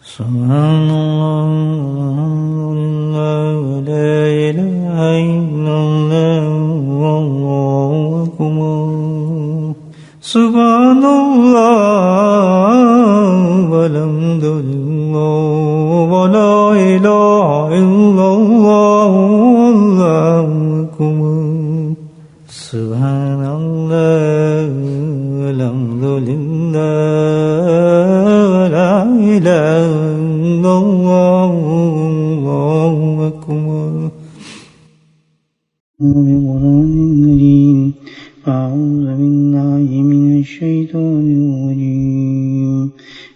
سبحان الله لا إله إلا الله والله أكبر سبحان الله والحمد لله ولا إله إلا الله والله أكبر سبحان الله والحمد لله ولا إله إلا الله والله أكبر أعوذ بالله من الشيطان الرجيم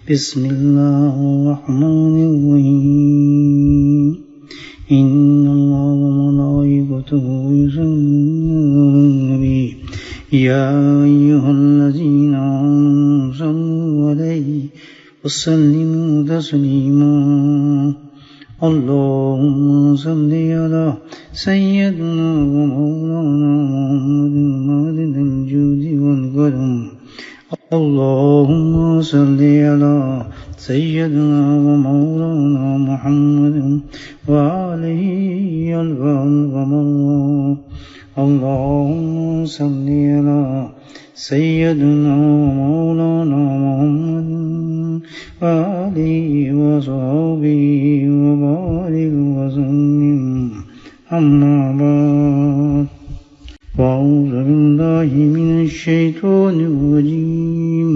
بسم الله الرحمن الرحيم إن الله وملائكته يصلون على النبي يا أيها الذين آمنوا صلوا عليه وسلموا تسليما اللهم صل على سيدنا ومولانا محمد الجود والكرم اللهم صل على سيدنا ومولانا محمد وآله الغمر اللهم صل على سيدنا ومولانا محمد وآله وصحبه وبارك وسلم أما بعد أعوذ بالله من الشيطان الرجيم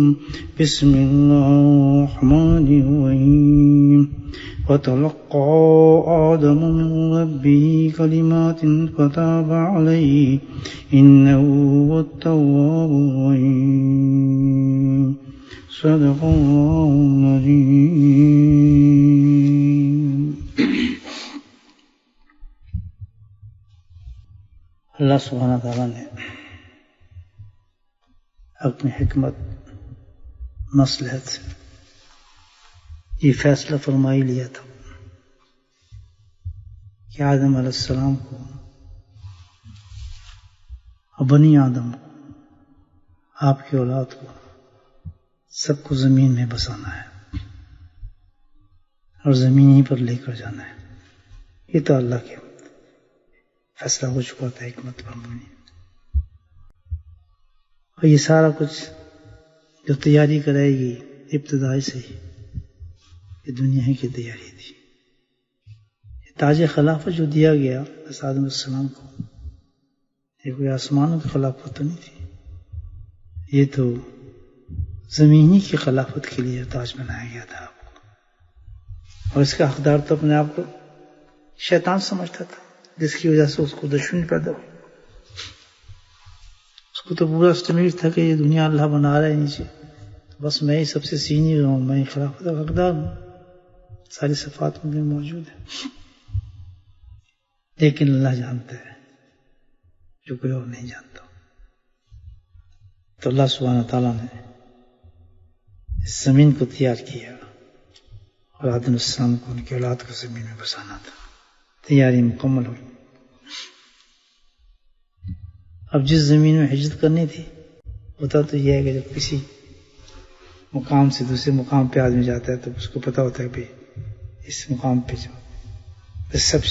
بسم الله الرحمن الرحيم وتلقى آدم من ربه كلمات فتاب عليه إنه هو التواب الرحيم صدق الله العظيم. اللہ سبحانہ تعالیٰ نے اپنی حکمت مصلحت سے یہ فیصلہ فرمائی لیا تھا کہ آدم علیہ السلام کو اور بنی آدم کو آپ کی اولاد کو سب کو زمین میں بسانا ہے اور زمین ہی پر لے کر جانا ہے. یہ تو اللہ کے فیصلہ ہو چکا تھا حکمت پر مبنی. اور یہ سارا کچھ جو تیاری کرائے گی ابتدائی سے ہی یہ دنیا ہی کی تیاری تھی. تاج خلافت جو دیا گیا آدم علیہ السلام کو یہ کوئی آسمانوں کی خلافت تو نہیں تھی, یہ تو زمینی کی خلافت کے لیے تاج بنایا گیا تھا آپ کو. اور اس کا حقدار تو اپنے آپ کو شیطان سمجھتا تھا, جس کی وجہ سے اس کو دشمنی پیدا ہوئی. اس کو تو پورا اسٹیمیٹ تھا کہ یہ دنیا اللہ بنا رہا ہے نیچے, بس میں ہی سب سے سینئر ہوں, میں ہی خلافت کا حقدار ہوں, ساری صفات میں موجود ہے. لیکن اللہ جانتا ہے جو کوئی اور نہیں جانتا. تو اللہ سبحانہ تعالیٰ نے اس زمین کو تیار کیا اور آدم علیہ السلام کو ان کی اولاد کو زمین میں بسانا تھا. تیاری مکمل ہوئی. اب جس زمین میں ہجرت کرنی تھی ہوتا تو یہ ہے کہ جب کسی مقام سے دوسرے مقام پہ آدمی جاتا ہے تو اس کو پتا ہوتا ہے کہ اس مقام پہ جو سب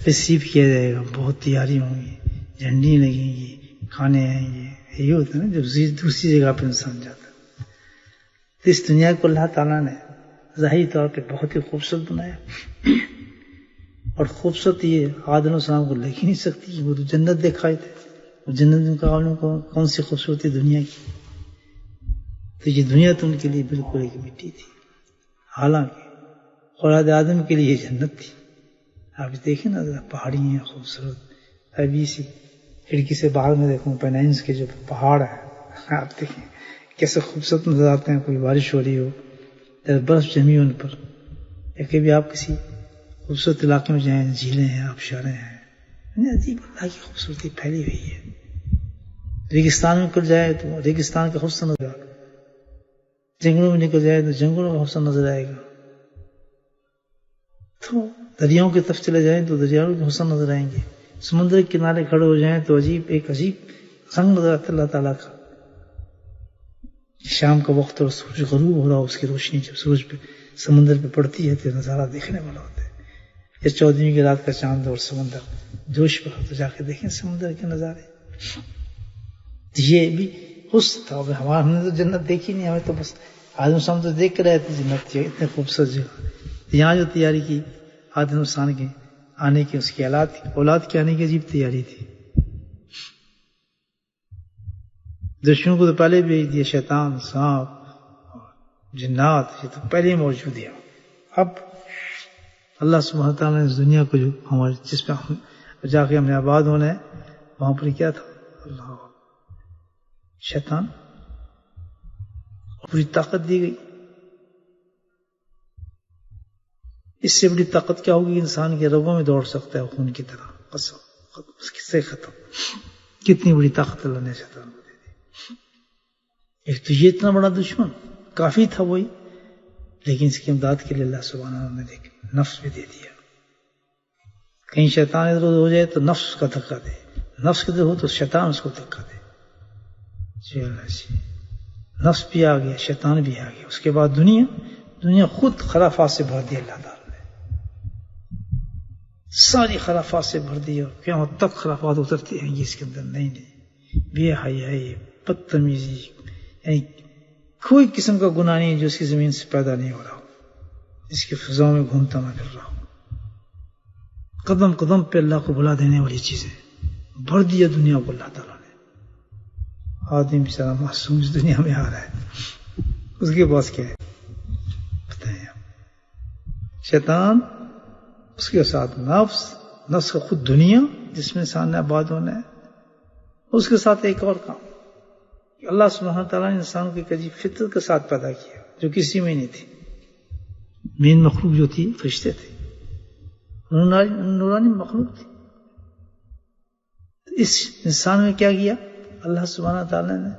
ریسیو کیا جائے گا, بہت تیاری ہوں گی, جھنڈی لگیں گی, کھانے آئیں گے. یہ ہوتا ہے نا جب دوسری جگہ پہ انسان جاتا ہے. تو اس دنیا کو اللہ تعالیٰ نے ظاہری طور پہ بہت ہی خوبصورت بنایا, اور خوبصورت یہ آدم علیہ السلام کو لگ ہی نہیں سکتی. وہ تو جنت دکھائے تھے, اور جنت میں کون سی خوبصورتی دنیا کی. تو یہ دنیا تو ان کے لیے بالکل ایک مٹی تھی, حالانکہ اولاد آدم کے لیے یہ جنت تھی. آپ دیکھیں نا پہاڑی ہیں خوبصورت, ابھی اسی کھڑکی سے باہر میں دیکھوں پینائنس کے جو پہاڑ ہیں, آپ دیکھیں کیسے خوبصورت نظر آتے ہیں. کوئی بارش ہو رہی ہو, برف جمی ان پر, یا کبھی آپ کسی خوبصورت علاقے میں جائیں, جھیلیں ہیں, آبشاریں ہیں, عجیب اللہ کی خوبصورتی پھیلی ہوئی ہے. ریگستان میں نکل جائے تو ریگستان کا حسن نظر آئے گا, جنگلوں میں نکل جائے تو جنگلوں کا حسن نظر آئے گا. تو دریاؤں کی طرف چلے جائیں تو دریاؤں کے حسن نظر آئیں گے. سمندر کے کنارے کھڑے ہو جائیں تو ایک عجیب رنگ نظر آتا ہے اللہ تعالیٰ کا. شام کا وقت اور سورج غروب ہو رہا ہو, اس کی روشنی جب سورج پہ سمندر پہ پڑتی ہے تو نظارہ دیکھنے والا ہوتا ہے. یا 14ویں کی رات کا چاند اور سمندر جوش پر ہو تو جا کے دیکھیں سمندر کے نظارے. یہ بھی حسن تھا. ہم نے تو جنت دیکھی نہیں, ہمیں تو بس آدم صاحب تو دیکھ کر رہے تھے جنت کی, اتنے خوبصورت جگہ. یہاں جو تیاری کی آدم انسان کے آنے کی, اس کی اولاد کے آنے کی عجیب تیاری تھی. دشمنوں کو تو پہلے بھیج دیا, شیطان, سانپ, جنات, یہ تو پہلے موجود ہے. اب اللہ سبحانہ تعالیٰ نے اس دنیا کو جو ہمارے جس پہ جا کے ہم نے آباد ہونا ہے, وہاں پر کیا تھا, اللہ شیطان پوری طاقت دی گئی. اس سے بڑی طاقت کیا ہوگی, انسان کے رگوں میں دوڑ سکتا ہے خون کی طرح. قسم, اس سے ختم. کتنی بڑی طاقت اللہ نے شیطان کو دے دی. ایک تو یہ اتنا بڑا دشمن کافی تھا وہی, لیکن اس کی امداد کے لیے اللہ سبحانہ نے دیکھ نفس بھی دے دیا. کہیں شیطان ادھر ادھر ہو جائے تو نفس کا دھکا دے, نفس ادھر ہو تو شیطان اس کو دھکا دے. جی اللہ جی, نفس بھی آ گیا, شیطان بھی آ گیا. اس کے بعد دنیا خود خرافات سے بھر دی اللہ تعالیٰ نے, ساری خرافات سے بھر دی. اور قیامت تک خرافات اترتی ہیں اس کے اندر. نہیں, بے حیائی, بدتمیزی, یعنی کوئی قسم کا گناہ نہیں جو اس کی زمین سے پیدا نہیں ہو رہا ہو, اس کی فضاؤں میں گھومتا نہ پھر رہا ہو. قدم قدم پہ اللہ کو بلا دینے والی چیزیں بھر دیا دنیا کو اللہ تعالیٰ نے. آدمی بیچارہ معصوم اس دنیا میں آ رہا ہے, اس کے پاس کیا ہے بتائیں آپ. شیطان, اس کے ساتھ نفس کا خود دنیا جس میں انسان نے آباد ہونا ہے, اس کے ساتھ ایک اور کام. اللہ سبحانہ تعالیٰ نے انسان کو ایک عجیب فطرت کے ساتھ پیدا کیا جو کسی میں نہیں تھی. مین مخلوق جو تھی فرشتے تھے, نورانی مخلوق تھی. اس انسان میں کیا کیا اللہ سبحانہ تعالیٰ نے,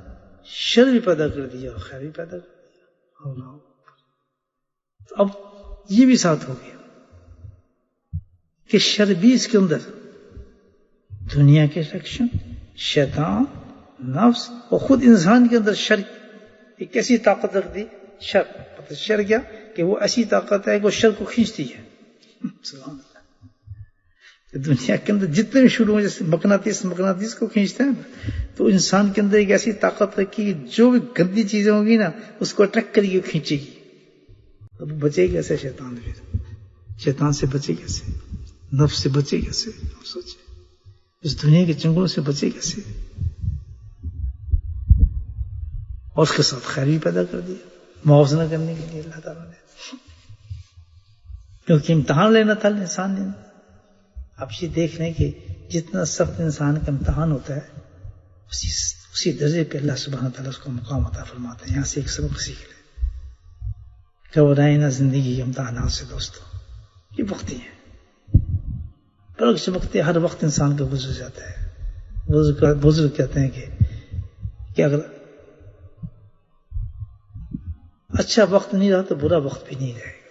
شر بھی پیدا کر دیا اور خیر بھی پیدا کر دیا. اب یہ بھی ساتھ ہو گیا کہ شر بھی اس کے اندر, دنیا کے سیکشن, شیطان, نفس اور خود انسان کے اندر شر ایک ایسی طاقت رکھ دی. شر کیا کہ وہ ایسی طاقت ہے کہ وہ شر کو کھینچتی ہے. سبحان اللہ. دنیا کے اندر جتنے بھی شروع ہو, جیسے مقناطیس کو کھینچتے ہیں نا, تو انسان کے اندر ایک ایسی طاقت رکھی کہ جو بھی گندی چیزیں ہوں گی نا اس کو اٹریکٹ کرے گی, کھینچے گی. اب بچے کیسے شیطان؟ پھر شیطان سے بچے کیسے, نفس سے بچے کیسے؟ آپ سوچیں, اس دنیا کے چنگلوں سے بچے کیسے؟ اور اس کے ساتھ خیر بھی پیدا کر دیا موازنہ کرنے کے لیے اللہ تعالیٰ نے, کیونکہ امتحان لینا تھا انسان نے. اب یہ دیکھ لیں کہ جتنا سخت انسان کا امتحان ہوتا ہے اسی درجے پہ اللہ سبحانہ تعالیٰ اس کو مقام عطا فرماتے ہیں. یہاں سے ایک سبق سیکھ لیں, گھبرائیں نہ زندگی کے امتحانات سے دوستو, یہ وقتی ہیں, پلک چمکتے ہر وقت انسان کا گزر جاتا ہے. بزرگ کہتے ہیں کہ اگر اچھا وقت نہیں رہا تو برا وقت بھی نہیں رہے گا.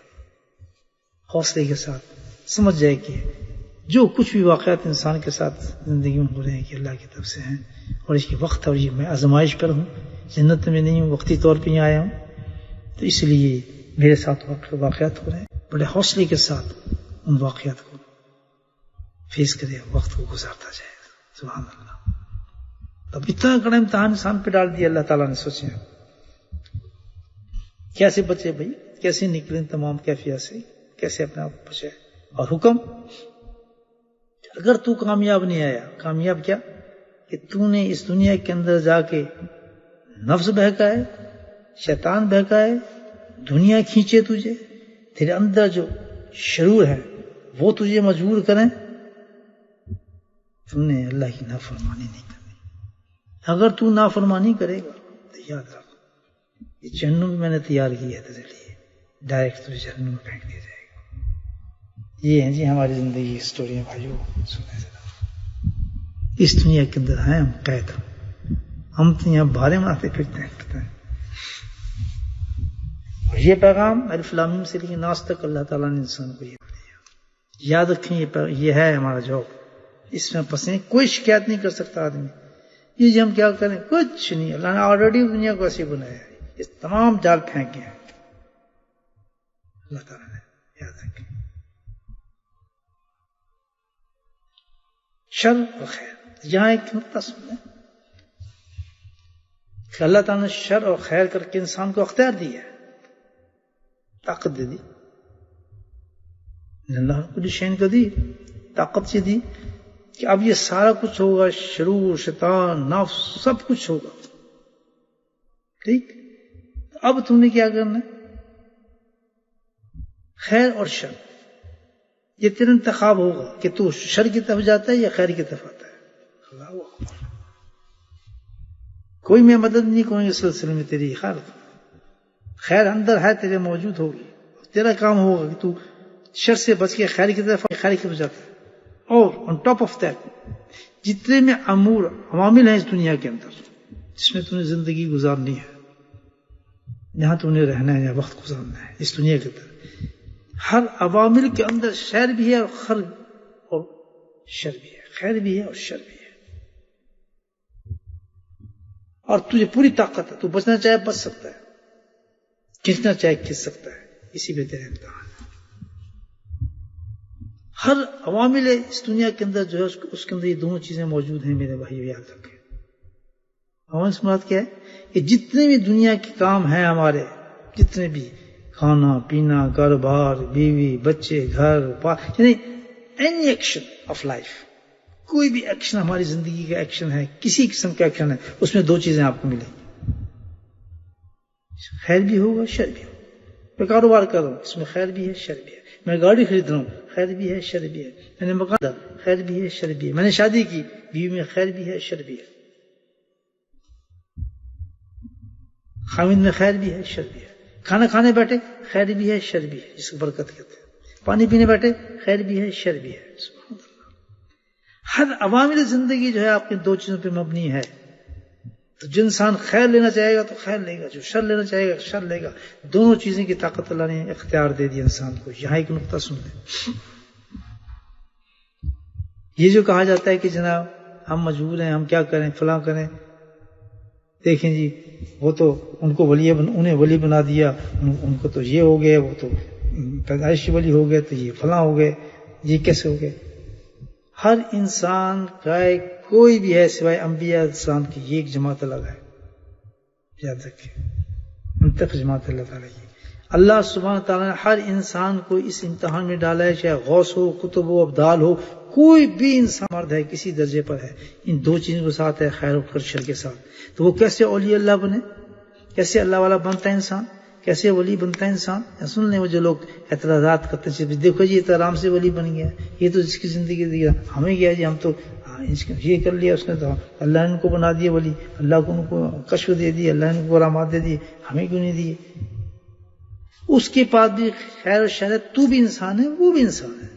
حوصلے کے ساتھ سمجھ جائے کہ جو کچھ بھی واقعات انسان کے ساتھ زندگی میں ہو رہے ہیں کہ اللہ کی طرف سے ہیں, اور اس کی وقت ہے, اور یہ میں آزمائش پر ہوں, جنت میں نہیں ہوں, وقتی طور پہ یہاں آیا ہوں, تو اس لیے میرے ساتھ واقعات ہو رہے ہیں. بڑے حوصلے کے ساتھ ان واقعات کو فیس کرے, وقت کو گزارتا جائے. سبحان اللہ. اب اتنا بڑا امتحان انسان پہ ڈال دیا اللہ تعالیٰ نے. سوچیں کیسے بچے بھائی, کیسے نکلیں تمام کیفیت سے, کیسے اپنے آپ بچے. اور حکم, اگر تو کامیاب نہیں آیا, کامیاب کیا کہ تو نے اس دنیا کے اندر جا کے نفس بہکائے, شیطان بہکائے, دنیا کھینچے تجھے, تیرے اندر جو شرور ہے وہ تجھے مجبور کریں, تم نے اللہ کی نافرمانی نہیں کرنی. اگر تو نافرمانی کرے گا تو یاد رکھ یہ جہنم میں نے تیار کی ہے تیرے لیے, ڈائریکٹ تجھے جہنم میں پھینک دیا جائے گا. یہ ہے جی ہماری زندگی کی سٹوری ہے بھائیو. سنیں ذرا, اس دنیا کے اندر ہیں ہم قید, ہم تو یہاں بھارے مناتے پھرتے ہیں. اور یہ پیغام الف لام میم سے لیے ناس تک اللہ تعالیٰ نے انسان کو یہ دیا. یاد رکھیں یہ ہے ہمارا جواب, اس میں پھنسیں, کوئی شکایت نہیں کر سکتا آدمی. یہ جی ہم کیا کریں, کچھ نہیں, اللہ نے آلریڈی دنیا کو ایسے بنایا ہے, یہ تمام جال پھینکے ہیں. اللہ تعالیٰ نے یاد رکھے. شر اور خیر. یہاں ایک نقطہ سنیں کہ اللہ تعالیٰ نے شر اور خیر کر کے انسان کو اختیار دیا ہے، طاقت دے دی. اللہ کل شیء قدیر، طاقت سے دی کہ اب یہ سارا کچھ ہوگا، شرور، شیطان، نفس، سب کچھ ہوگا. ٹھیک، اب تم نے کیا کرنا ہے؟ خیر اور شر، یہ تیرا انتخاب ہوگا کہ تو شر کی طرف جاتا ہے یا خیر کی طرف آتا ہے. اللہ اکبر. کوئی میں مدد نہیں کروں گی اس سلسلے میں تیری. خیر اندر ہے تیرے موجود ہوگی، تیرا کام ہوگا کہ تو شر سے بچ کے خیر کی طرف جاتا ہے. اور آن ٹاپ آف دیٹ جتنے میں امور عوامل ہیں اس دنیا کے اندر جس میں تم نے زندگی گزارنی ہے، جہاں تم نے رہنا ہے یا وقت گزارنا ہے اس دنیا کے اندر، ہر عوامل کے اندر خیر بھی ہے اور شر بھی ہے، خیر بھی ہے اور شر بھی ہے. اور تجھے پوری طاقت ہے، تو بچنا چاہے بچ سکتا ہے، کھینچنا چاہے کھینچ سکتا ہے. اسی پہ تیرا امتحان. ہر عوامل اس دنیا کے اندر جو ہے اس کے اندر یہ دونوں چیزیں موجود ہیں. میرے بھائی یاد رکھیں، عوامل سے مراد کیا ہے؟ کہ جتنے بھی دنیا کے کام ہیں ہمارے، جتنے بھی کھانا پینا، کاروبار، بیوی، بچے، گھر، یعنی اینی ایکشن آف لائف، کوئی بھی ایکشن ہماری زندگی کا ایکشن ہے، کسی قسم کا ایکشن ہے، اس میں دو چیزیں آپ کو ملیں گی، خیر بھی ہوگا شر بھی ہوگا. میں کاروبار کر رہا ہوں، اس میں خیر بھی ہے شر بھی ہے. میں گاڑی خرید رہا ہوں، خیر بھی ہے شر بھی ہے. میں نے مکان لیا، خیر بھی ہے شر بھی ہے. میں نے شادی کی، بیوی میں خیر بھی ہے شر بھی ہے. خامد میں خیر بھی ہے شر بھی ہے. کھانا کھانے بیٹھے، خیر بھی ہے شر بھی ہے، جس کو برکت کہتے ہیں. پانی پینے بیٹھے، خیر بھی ہے شر بھی ہے. سبحان اللہ. ہر عوامل زندگی جو ہے آپ کی دو چیزوں پہ مبنی ہے. تو جو انسان خیر لینا چاہے گا تو خیر لے گا، جو شر لینا چاہے گا شر لے گا. دونوں چیزیں کی طاقت اللہ نے اختیار دے دی انسان کو. یہاں ایک نقطہ سن لیں. یہ جو کہا جاتا ہے کہ جناب ہم مجبور ہیں، ہم کیا کریں، فلاں کریں، دیکھیں جی وہ تو ان کو انہیں ولی بنا دیا، ان کو تو یہ ہو گئے، وہ تو پیدائشی ولی ہو گئے، تو یہ فلاں ہو گئے، یہ کیسے ہو گئے؟ ہر انسان کا کوئی بھی ہے سوائے انبیاء السلام کی یہ ایک جماعت الگ ہے. یاد رکھیں، منتخب جماعت اللہ تعالیٰ کی. اللہ سبحانہ تعالیٰ نے ہر انسان کو اس امتحان میں ڈالا ہے، چاہے غوث ہو، قطب ہو، ابدال ہو، کوئی بھی انسان مرد ہے کسی درجے پر ہے، ان دو چیزوں کے ساتھ ہے، خیر اور شر کے ساتھ. تو وہ کیسے اولیاء اللہ بنے، کیسے اللہ والا بنتا ہے انسان، کیسے ولی بنتا ہے انسان؟ سن لیں وہ جو لوگ اعتراضات کرتے ہیں، دیکھو جی یہ تو آرام سے ولی بن گیا، یہ تو جس کی زندگی دیا، ہمیں کیا جی، ہم تو یہ کر لیا، اس نے تو اللہ نے ان کو بنا دیا ولی، اللہ کو ان کو کشف دے دی، اللہ نے ان کو کرامات دے دی، ہمیں کیوں نہیں دیے؟ اس کے پاس بھی خیر و شر ہے، تو بھی انسان ہے، وہ بھی انسان ہے،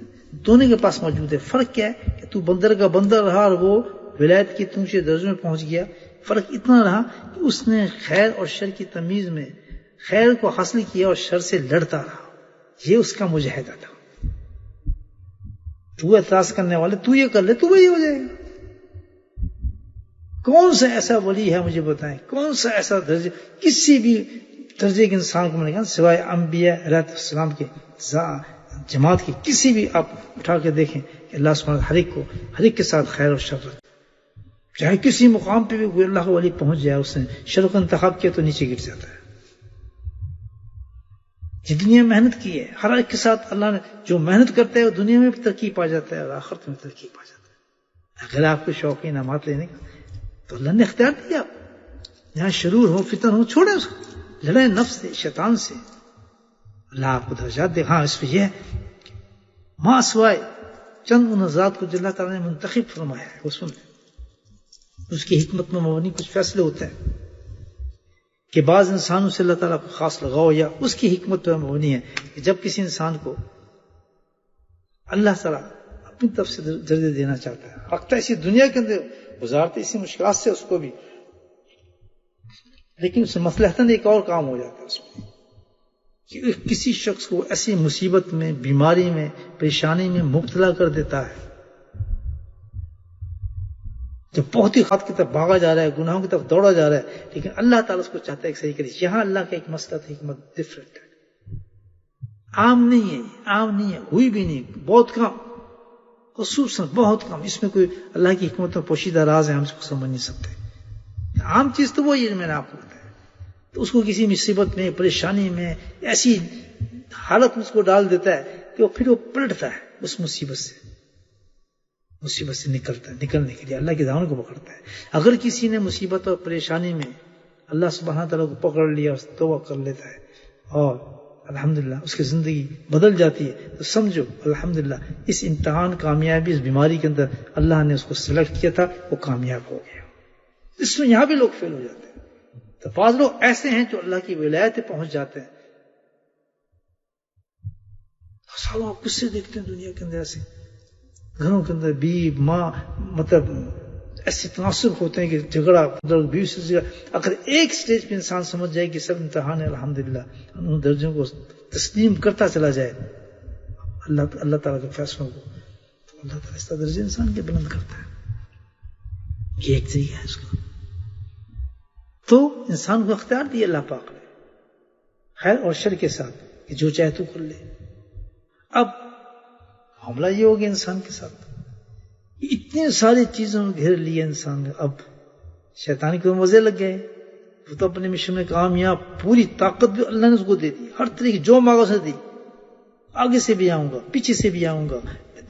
دونوں کے پاس موجود ہے. فرق کیا ہے کہ تو بندر کا بندر رہا اور وہ ولایت کی اونچے درجوں میں پہنچ گیا. فرق اتنا رہا کہ اس نے خیر اور شر کی تمیز میں خیر کو حاصل کیا اور شر سے لڑتا رہا. یہ اس کا مجاہدہ تھا. تو اعتراض کرنے والے تو یہ کر لے تو وہی ہو جائے گا. کون سا ایسا ولی ہے مجھے بتائیں، کون سا ایسا درجہ کسی بھی درجے کے انسان کو ملے گا سوائے انبیاء علیہ السلام کے جماعت کی؟ کسی بھی آپ اٹھا کے دیکھیں کہ اللہ سبحانہ ہر ایک کے ساتھ خیر اور شر، چاہے کسی مقام پہ بھی کوئی اللہ کا ولی پہنچ جائے، اس نے شر کا انتخاب کیا تو نیچے گر جاتا ہے. دنیا میں محنت کی ہے، ہر ایک کے ساتھ اللہ نے جو محنت کرتا ہے وہ دنیا میں بھی ترقی پا جاتا ہے اور آخرت میں ترقی پا جاتا ہے. اگر آپ کو شوق ہے انعامات لینے کا تو اللہ نے اختیار دیا. یہاں شرور ہو، فتن ہو، چھوڑے اس کو، لڑے نفس سے، شیطان سے. اللہ آپ کو درجات دے. ہاں اس پہ یہ ہے ماں سوائے چند ان ذات کو جو اللہ تعالیٰ نے منتخب فرمایا ہے، اس کی حکمت میں مبنی کچھ فیصلے ہوتے ہیں کہ بعض انسانوں سے اللہ تعالیٰ کو خاص لگاؤ یا اس کی حکمت پر مبنی ہے کہ جب کسی انسان کو اللہ تعالیٰ اپنی طرف سے درجے دینا چاہتا ہے، رکھتا ہے اسی دنیا کے اندر، گزارتے اسی مشکلات سے اس کو بھی، لیکن اس سے مصلحتاً ایک اور کام ہو جاتا ہے اس میں کہ کسی شخص کو ایسی مصیبت میں، بیماری میں، پریشانی میں مبتلا کر دیتا ہے جو بہت ہی خط کی طرف بھاگا جا رہا ہے، گناہوں کی طرف دوڑا جا رہا ہے، لیکن اللہ تعالیٰ اس کو چاہتا ہے کہ صحیح کرے. یہاں اللہ کا ایک مسئلہ حکمت ڈفرنٹ ہے. عام نہیں ہے، عام نہیں ہے، ہوئی بھی نہیں، بہت کم، خصوصاً بہت کم. اس میں کوئی اللہ کی حکمت اور پوشیدہ راز ہے، ہم اس کو سمجھ نہیں سکتے. عام چیز تو وہی ہے میں نے آپ کو بتایا. تو اس کو کسی مصیبت میں، پریشانی میں، ایسی حالت میں اس کو ڈال دیتا ہے کہ وہ پھر وہ پلٹتا ہے اس مصیبت سے نکلتا ہے، نکلنے کے لیے اللہ کے دامن کو پکڑتا ہے. اگر کسی نے مصیبت اور پریشانی میں اللہ سبحانہ تعالیٰ کو پکڑ لیا، توبہ کر لیتا ہے اور الحمدللہ اس کی زندگی بدل جاتی ہے، تو سمجھو الحمدللہ اس امتحان، کامیابی، اس بیماری کے اندر اللہ نے اس کو سلیکٹ کیا تھا، وہ کامیاب ہو گیا. اس میں یہاں بھی لوگ فیل ہو جاتے ہیں. تو بعض لوگ ایسے ہیں جو اللہ کی ولایت پہ پہنچ جاتے ہیں. سالوں آپ کس سے دیکھتے ہیں دنیا کے اندر ایسے گھروں کے اندر بیوی ماں مطلب ایسے تناسب ہوتے ہیں کہ جھگڑا بیوی سے جھگڑا. اگر ایک سٹیج پہ انسان سمجھ جائے کہ سب امتحان ہے، الحمدللہ ان درجوں کو تسلیم کرتا چلا جائے اللہ تعالیٰ کے فیصلوں کو، تو اللہ تعالیٰ اس کا درجہ انسان کے بلند کرتا ہے. یہ ایک طریقہ ہے اس کا. تو انسان کو اختیار دیا اللہ پاک نے خیر اور شر کے ساتھ کہ جو چاہے تو کر لے. اب معاملہ یہ ہو گیا انسان کے ساتھ، اتنی ساری چیزوں میں گھیر لیا انسان نے. اب شیطان کو مزے لگ گئے، وہ تو اپنے مشن میں کامیاب، پوری طاقت بھی اللہ نے اس کو دے دی، ہر طرح کی جو مانگا اسے دی. آگے سے بھی آؤں گا، پیچھے سے بھی آؤں گا،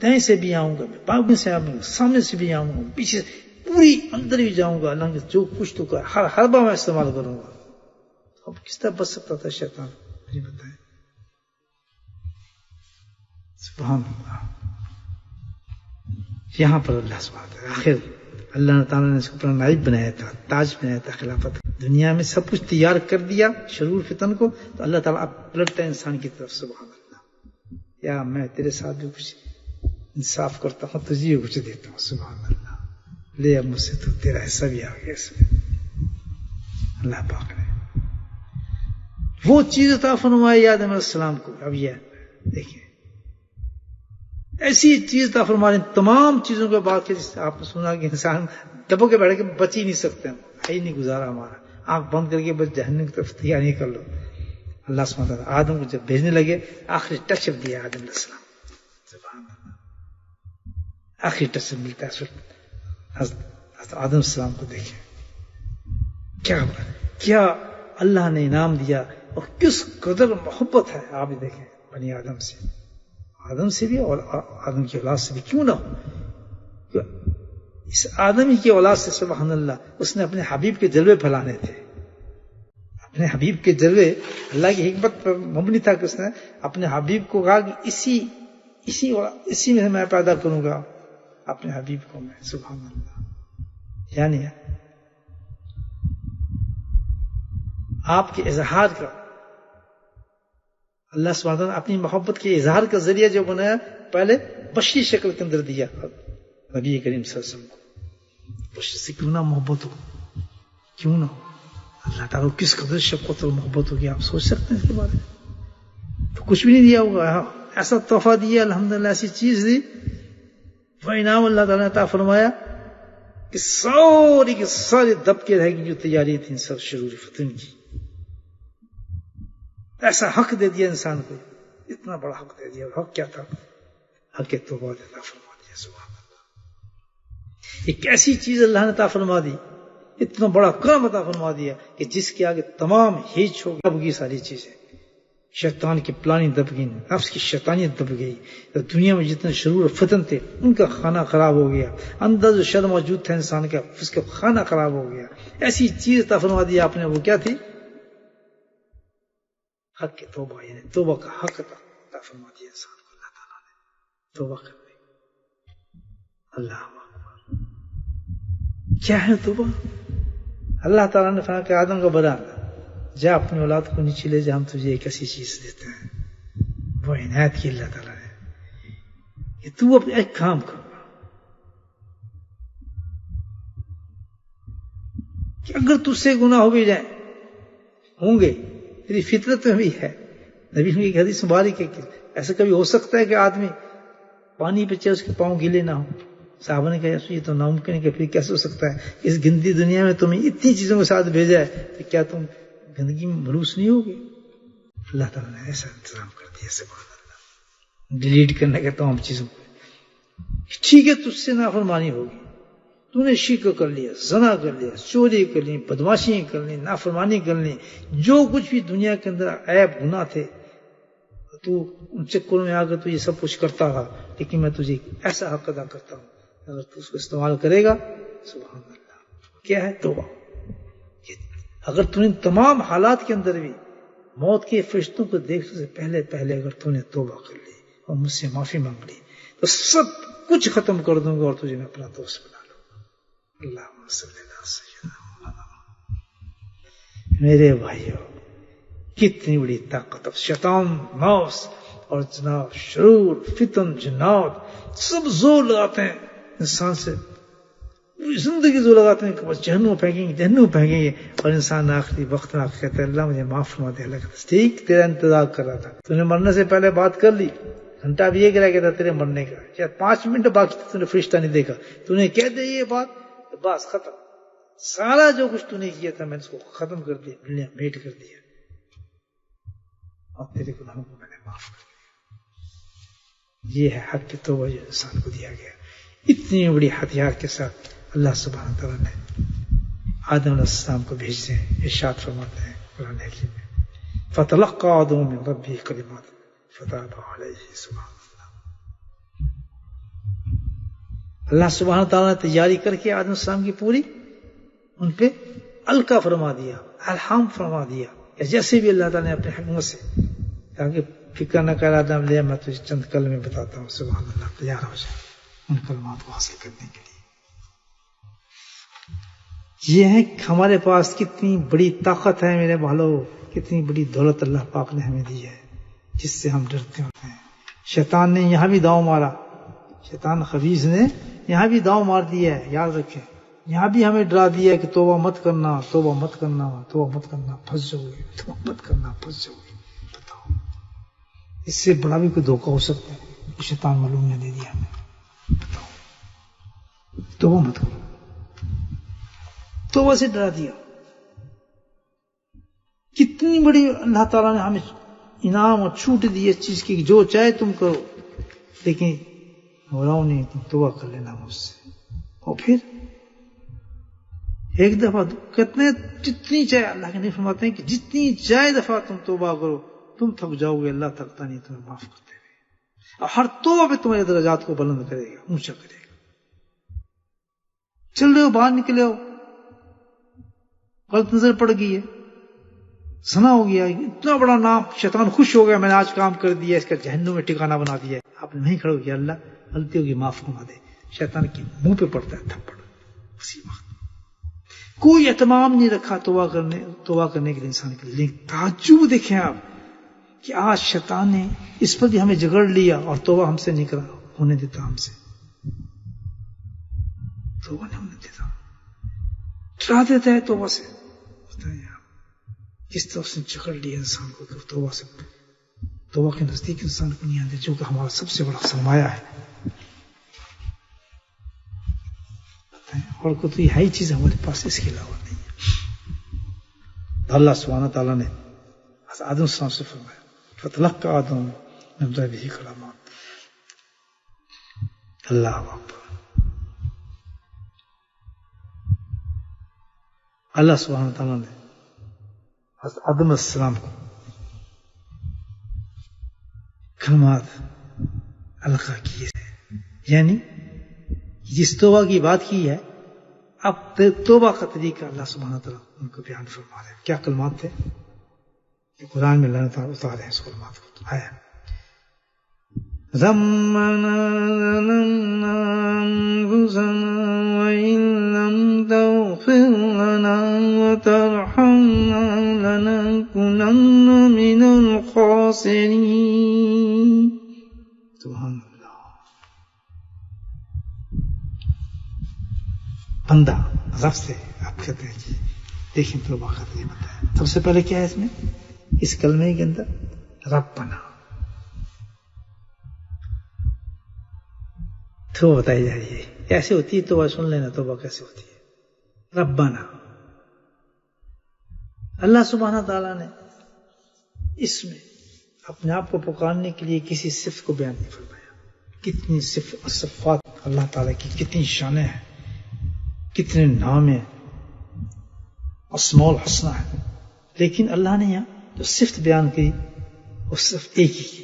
دائیں سے بھی آؤں گا، باغ سے آؤں گا، سامنے سے بھی آؤں گا، پیچھے سے پوری اندر بھی جاؤں گا. اللہ کے جو کچھ تو کر ہر حربہ میں استعمال کروں گا. اب کس طرح بچ سکتا تھا شیطان؟ مجھے بتائیں. سبحان اللہ. یہاں پر اللہ سبحانہ آخر اللہ تعالیٰ نے اس کو اپنا نائب بنایا تھا، تاج بنایا تھا خلافت. دنیا میں سب کچھ تیار کر دیا شرور فتن کو، تو اللہ تعالیٰ اب پلٹتا ہے انسان کی طرف. سبحان اللہ. یا میں تیرے ساتھ بھی کچھ انصاف کرتا ہوں، تجھے بھی کچھ دیتا ہوں. سبحان اللہ. لے اب مجھ سے تو تیرا حصہ بھی آ گیا اس میں. اللہ پاک نے وہ چیز عطا فرمائی آدم علیہ السلام کو. اب یہ دیکھیں ایسی چیز عطا فرمائی تمام چیزوں کے بعد کہ جس آپ نے سنا کہ انسان دبو کے بیٹھ کے بچ ہی نہیں سکتے، ہی نہیں گزارا ہمارا. آنکھ بند کر کے بس جہنم کی طرف تیاری کر لو. اللہ سبحانہ وتعالی آدم کو جب بھیجنے لگے آخری ٹچ اپ دیا آدم علیہ السلام. سبحان اللہ. آخری ٹچ اپ ملتا ہے حضرت آدم السلام کو. دیکھیں کیا اللہ نے انعام دیا اور کس قدر محبت ہے. آپ دیکھیں بنی آدم سے بھی اور آدم کی اولاد سے بھی کیوں نہ ہو. اس آدمی کی اولاد سے سبحان اللہ اس نے اپنے حبیب کے جلوے پھیلانے تھے. اپنے حبیب کے جلوے اللہ کی حکمت پر مبنی تھا کہ اس نے اپنے حبیب کو کہا کہ اسی میں میں پیدا کروں گا اپنے حبیب کو میں. سبحان اللہ. یعنی آپ کے اظہار کا اللہ سبحانہ وتعالی اپنی محبت کے اظہار کا ذریعہ جو بنایا پہلے بشری شکل کے اندر دیا نبی کریم صلی اللہ علیہ وسلم کو. بشر سے کیوں نہ محبت ہو، کیوں نہ ہو. اللہ تعالیٰ کس قدر شفقت اور محبت ہوگی آپ سوچ سکتے ہیں اس کے بارے میں. تو کچھ بھی نہیں دیا ہوگا، ایسا تحفہ دیا الحمدللہ، ایسی چیز دی وہ انعام اللہ تعالیٰ نے عطا فرمایا کہ ساری کے سارے دب کے رہے گی جو تیاری تھی سب شرور فتن کی. ایسا حق دے دیا انسان کو، اتنا بڑا حق دے دیا. حق کیا تھا؟ حق توبہ عطا فرما دیا. سبحان اللہ. ایک ایسی چیز اللہ نے عطا فرما دی، اتنا بڑا کرم عطا فرما دیا کہ جس کے آگے تمام ہیچ ہو دب گئی ساری چیزیں. شیطان کی پلاننگ دب گئی، نفس کی شیطانیت دب گئی. تو دنیا میں جتنے شرور و فتن تھے ان کا کھانا خراب ہو گیا. اندر جو شر موجود تھا انسان کا اس کا کھانا خراب ہو گیا. ایسی چیز عطا فرما دیا آپ نے، وہ کیا تھی؟ حق کے توبہ، یعنی توبہ کا حق عطا فرما دیا انسان کو. اللہ تعالیٰ نے توبہ کر دی. اللہ اکبر. کیا ہے توبہ؟ اللہ تعالیٰ نے فرمایا کہ آدم کا بنا جا اپنی اولاد کو نیچے لے جا، ہم تجھے ایک ایسی چیز دیتے ہیں. وہ عنایت کی اللہ تعالیٰ نے کہ تو اپنے ایک کام کر کہ اگر تجھ سے گناہ ہو بھی جائیں ہوں گے، تیری فطرت میں بھی ہے. نبی کی حدیث مبارک ہے کہ ایسا کبھی ہو سکتا ہے کہ آدمی پانی پہ چلے اس کے پاؤں گیلے نہ ہوں. صحابہ نے کہا یہ تو ناممکن ہے کہ پھر کیسے ہو سکتا ہے؟ اس گندی دنیا میں تمہیں اتنی چیزوں کے ساتھ بھیجا ہے کہ کیا تم گندگی میں ملوث نہیں ہوگے؟ اللہ تعالیٰ نے ایسا انتظام کر دیا سبحان اللہ، ڈیلیٹ کرنے کے تمام چیزوں کو. ٹھیک ہے تجھ سے نافرمانی ہوگی، تو نے شرک کر لیا، زنا کر لیا، چوری کر لی، بدماشی کر لی، نافرمانی کر لی، جو کچھ بھی دنیا کے اندر عیب گناہ تھے تو ان چکروں میں آ کر تو یہ سب کچھ کرتا رہا، لیکن میں تجھے ایسا حق ادا کرتا ہوں اگر تو اس کو استعمال کرے گا. سبحان اللہ، کیا ہے توبہ. اگر تو نے تمام حالات کے اندر بھی موت کے فرشتوں کو دیکھنے سے پہلے اگر تو نے توبہ کر لی اور مجھ سے معافی مانگ لی تو سب کچھ ختم کر دوں گا اور تجھے میں اپنا دوست بنا لوں گا. اللہم صلی اللہ سیدنا محمد. میرے بھائیو، کتنی بڑی طاقت. اب شیطان، نفس اور جناب شرور، فتن، جنات سب زور لگاتے ہیں انسان سے، پوری زندگی زور لگاتے ہیں کہ بس جہنم پھینکیں گے اور انسان آخری وقت میں کہتا ہے اللہ مجھے معاف فرما دے. اللہ کہتا ہے ٹھیک، تیرا انتظار کر رہا تھا، تو نے مرنے سے پہلے بات کر لی، گھنٹہ بھی یہ رہ گیا تھا تیرے مرنے کا، شاید 5 منٹ باقی تھا، تو نے فرشتہ نہیں دیکھا، تو نے کہہ دیا یہ بات، بس ختم. سارا جو کچھ تو نے کیا تھا میں نے اس کو ختم کر دیا، میٹ کر دیا، اور تیرے گناہوں کو میں نے معاف کر دیا. یہ ہے حق توبہ جو انسان کو دیا گیا. اتنی بڑی ہتھیار کے ساتھ اللہ سبحانہ تعالیٰ نے آدم علیہ السلام کو بھیجتے ہیں. ارشاد فرماتے ہیں قرآن حکیم میں فَتَلَقَّىٰ آدَمُ مِن رَبِّهِ كَلِمَاتٍ فَتَابَ عَلَيْهِ. سبحان اللہ، اللہ سبحانہ تعالیٰ نے تیاری کر کے آدم علیہ السلام کی پوری ان پہ القا فرما دیا، الہام فرما دیا، جیسے بھی اللہ تعالیٰ نے اپنے حکمت سے تاکہ فکر نہ کر آدم لے میں تجھے چند کلمے بتاتا ہوں. سبحان اللہ، تیار ہو جائے ان کلمات کو حاصل کرنے کے لیے. یہ ہے کہ ہمارے پاس کتنی بڑی طاقت ہے میرے بھالو، کتنی بڑی دولت اللہ پاک نے ہمیں دی ہے جس سے ہم ڈرتے ہوتے ہیں. شیطان نے یہاں بھی داؤ مارا، شیطان خبیث نے یہاں بھی داؤ مار دیا ہے. یاد رکھیں، یہاں بھی ہمیں ڈرا دیا ہے کہ توبہ مت کرنا، توبہ مت کرنا، توبہ مت کرنا، پھنس جاؤ گے، توبہ مت کرنا، پھنس جاؤ گے. بتاؤ اس سے بڑا بھی کوئی دھوکہ ہو سکتا ہے؟ شیطان معلوم نے دے دیا ہمیں. بتاؤ توبہ مت کرو، توبہ سے ڈرا دیا. کتنی بڑی اللہ تعالیٰ نے ہمیں انعام اور چھوٹ دی اس چیز کی کہ جو چاہے تم کرو، لیکن گھبراؤ نہیں، تم توبہ کر لینا مجھ سے. اور پھر ایک دفعہ کتنے جتنی چاہے، اللہ کے نہیں فرماتے ہیں کہ جتنی چاہے دفعہ تم توبہ کرو تم تھک جاؤ گے، اللہ تھکتا نہیں، تمہیں معاف کرتے ہوئے. اور ہر توبہ پہ تمہارے درجات کو بلند کرے گا، اونچا کرے گا. چل رہے ہو، باہر نکلے ہو، غلط نظر پڑ گئی ہے، زنا ہو گیا، اتنا بڑا نام، شیطان خوش ہو گیا میں نے آج کام کر دیا، اس کا جہنم میں ٹھکانہ بنا دیا ہے. آپ نے نہیں کھڑے ہو کیا اللہ غلطی ہوگی معاف فرما دے. شیطان کے منہ پہ پڑتا ہے تھپڑ اسی وقت. کوئی اہتمام نہیں رکھا توبہ کرنے کے لیے انسان کے لیے. لیکن تعجب دیکھیں آپ کہ آج شیطان نے اس پر بھی ہمیں جگڑ لیا اور توبہ ہم سے نہیں ہونے دیتا، ہم سے توبہ نہیں ہونے دیتا، ڈرا دیتا ہے توبہ سے. بتائیں آپ کس طرح سے جگڑ لیا انسان کو کہ توبہ سے، توبہ کے نزدیک انسان کو نہیں آتے، جو کہ ہمارا سب سے بڑا سرمایہ ہے. اور کوئی تو یہ ہے چیز ہمارے پاس اس کے علاوہ نہیں ہے. اللہ سبحانہ تعالیٰ نے آدم السلام سے فرمایا فَتَلَقَّىٰ آدَمُ مِن رَبِّهِ كَلِمَاتٍ. اللہ اکبر. اللہ سبحانہ تعالیٰ نے آدم علیہ السلام کو کلمات القا کیے، یعنی جس توبہ کی بات کی ہے اب توبہ کا طریقہ اللہ سبحانہ تعالیٰ ان کو بیان فرما رہے ہیں. کیا کلمات تھے کہ قرآن میں اللہ تعالیٰ اتارے ہیں اس کلمات کو. آیا رَبَّنَا ظَلَمْنَا أَنفُسَنَا وَإِن لَّمْ تَغْفِرْ لَنَا وَتَرْحَمْنَا لَنَكُونَنَّ مِنَ الْخَاسِرِينَ. سبحان اللہ. بندہ رب سے آپ کہتے ہیں کہ دیکھیں توبہ کا طریقہ بتایا. سب سے پہلے کیا ہے اس میں، اس کلمے کے اندر ربنا تو بتائی جا رہی ہے. کیسے ہوتی ہے توبہ؟ سن لینا توبہ کیسے ہوتی ہے. ربنا، اللہ سبحانہ تعالیٰ نے اس میں اپنے آپ کو پکارنے کے لیے کسی صفت کو بیان نہیں فرمایا. کتنی صفات اللہ تعالیٰ کی، کتنی شانیں ہیں، کتنے نام ہیں، اسماء الحسنہ ہے. لیکن اللہ نے یہاں جو صفت بیان کی وہ صرف ایک ہی کی.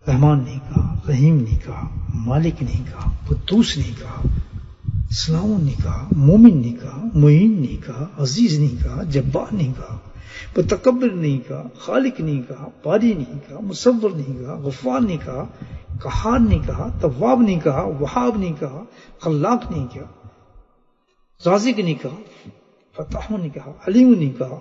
رحمان نہیں کہا، رحیم نہیں کہا، مالک نہیں کہا، قدوس نہیں کہا، سلام نہیں کہا، مومن نہیں کہا، معین نہیں کہا، عزیز نہیں کہا، جبار نہیں کہا، متکبر نہیں کہا، خالق نہیں کہا، باری نہیں کہا، مصور نہیں کہا، غفار نہیں کہا، قہار نہیں کہا، تواب نہیں کہا، وہاب نہیں کہا، خلاق نہیں کہا، رازق نہیں کہا، فتح نہیں کہا، علیم نہیں کہا،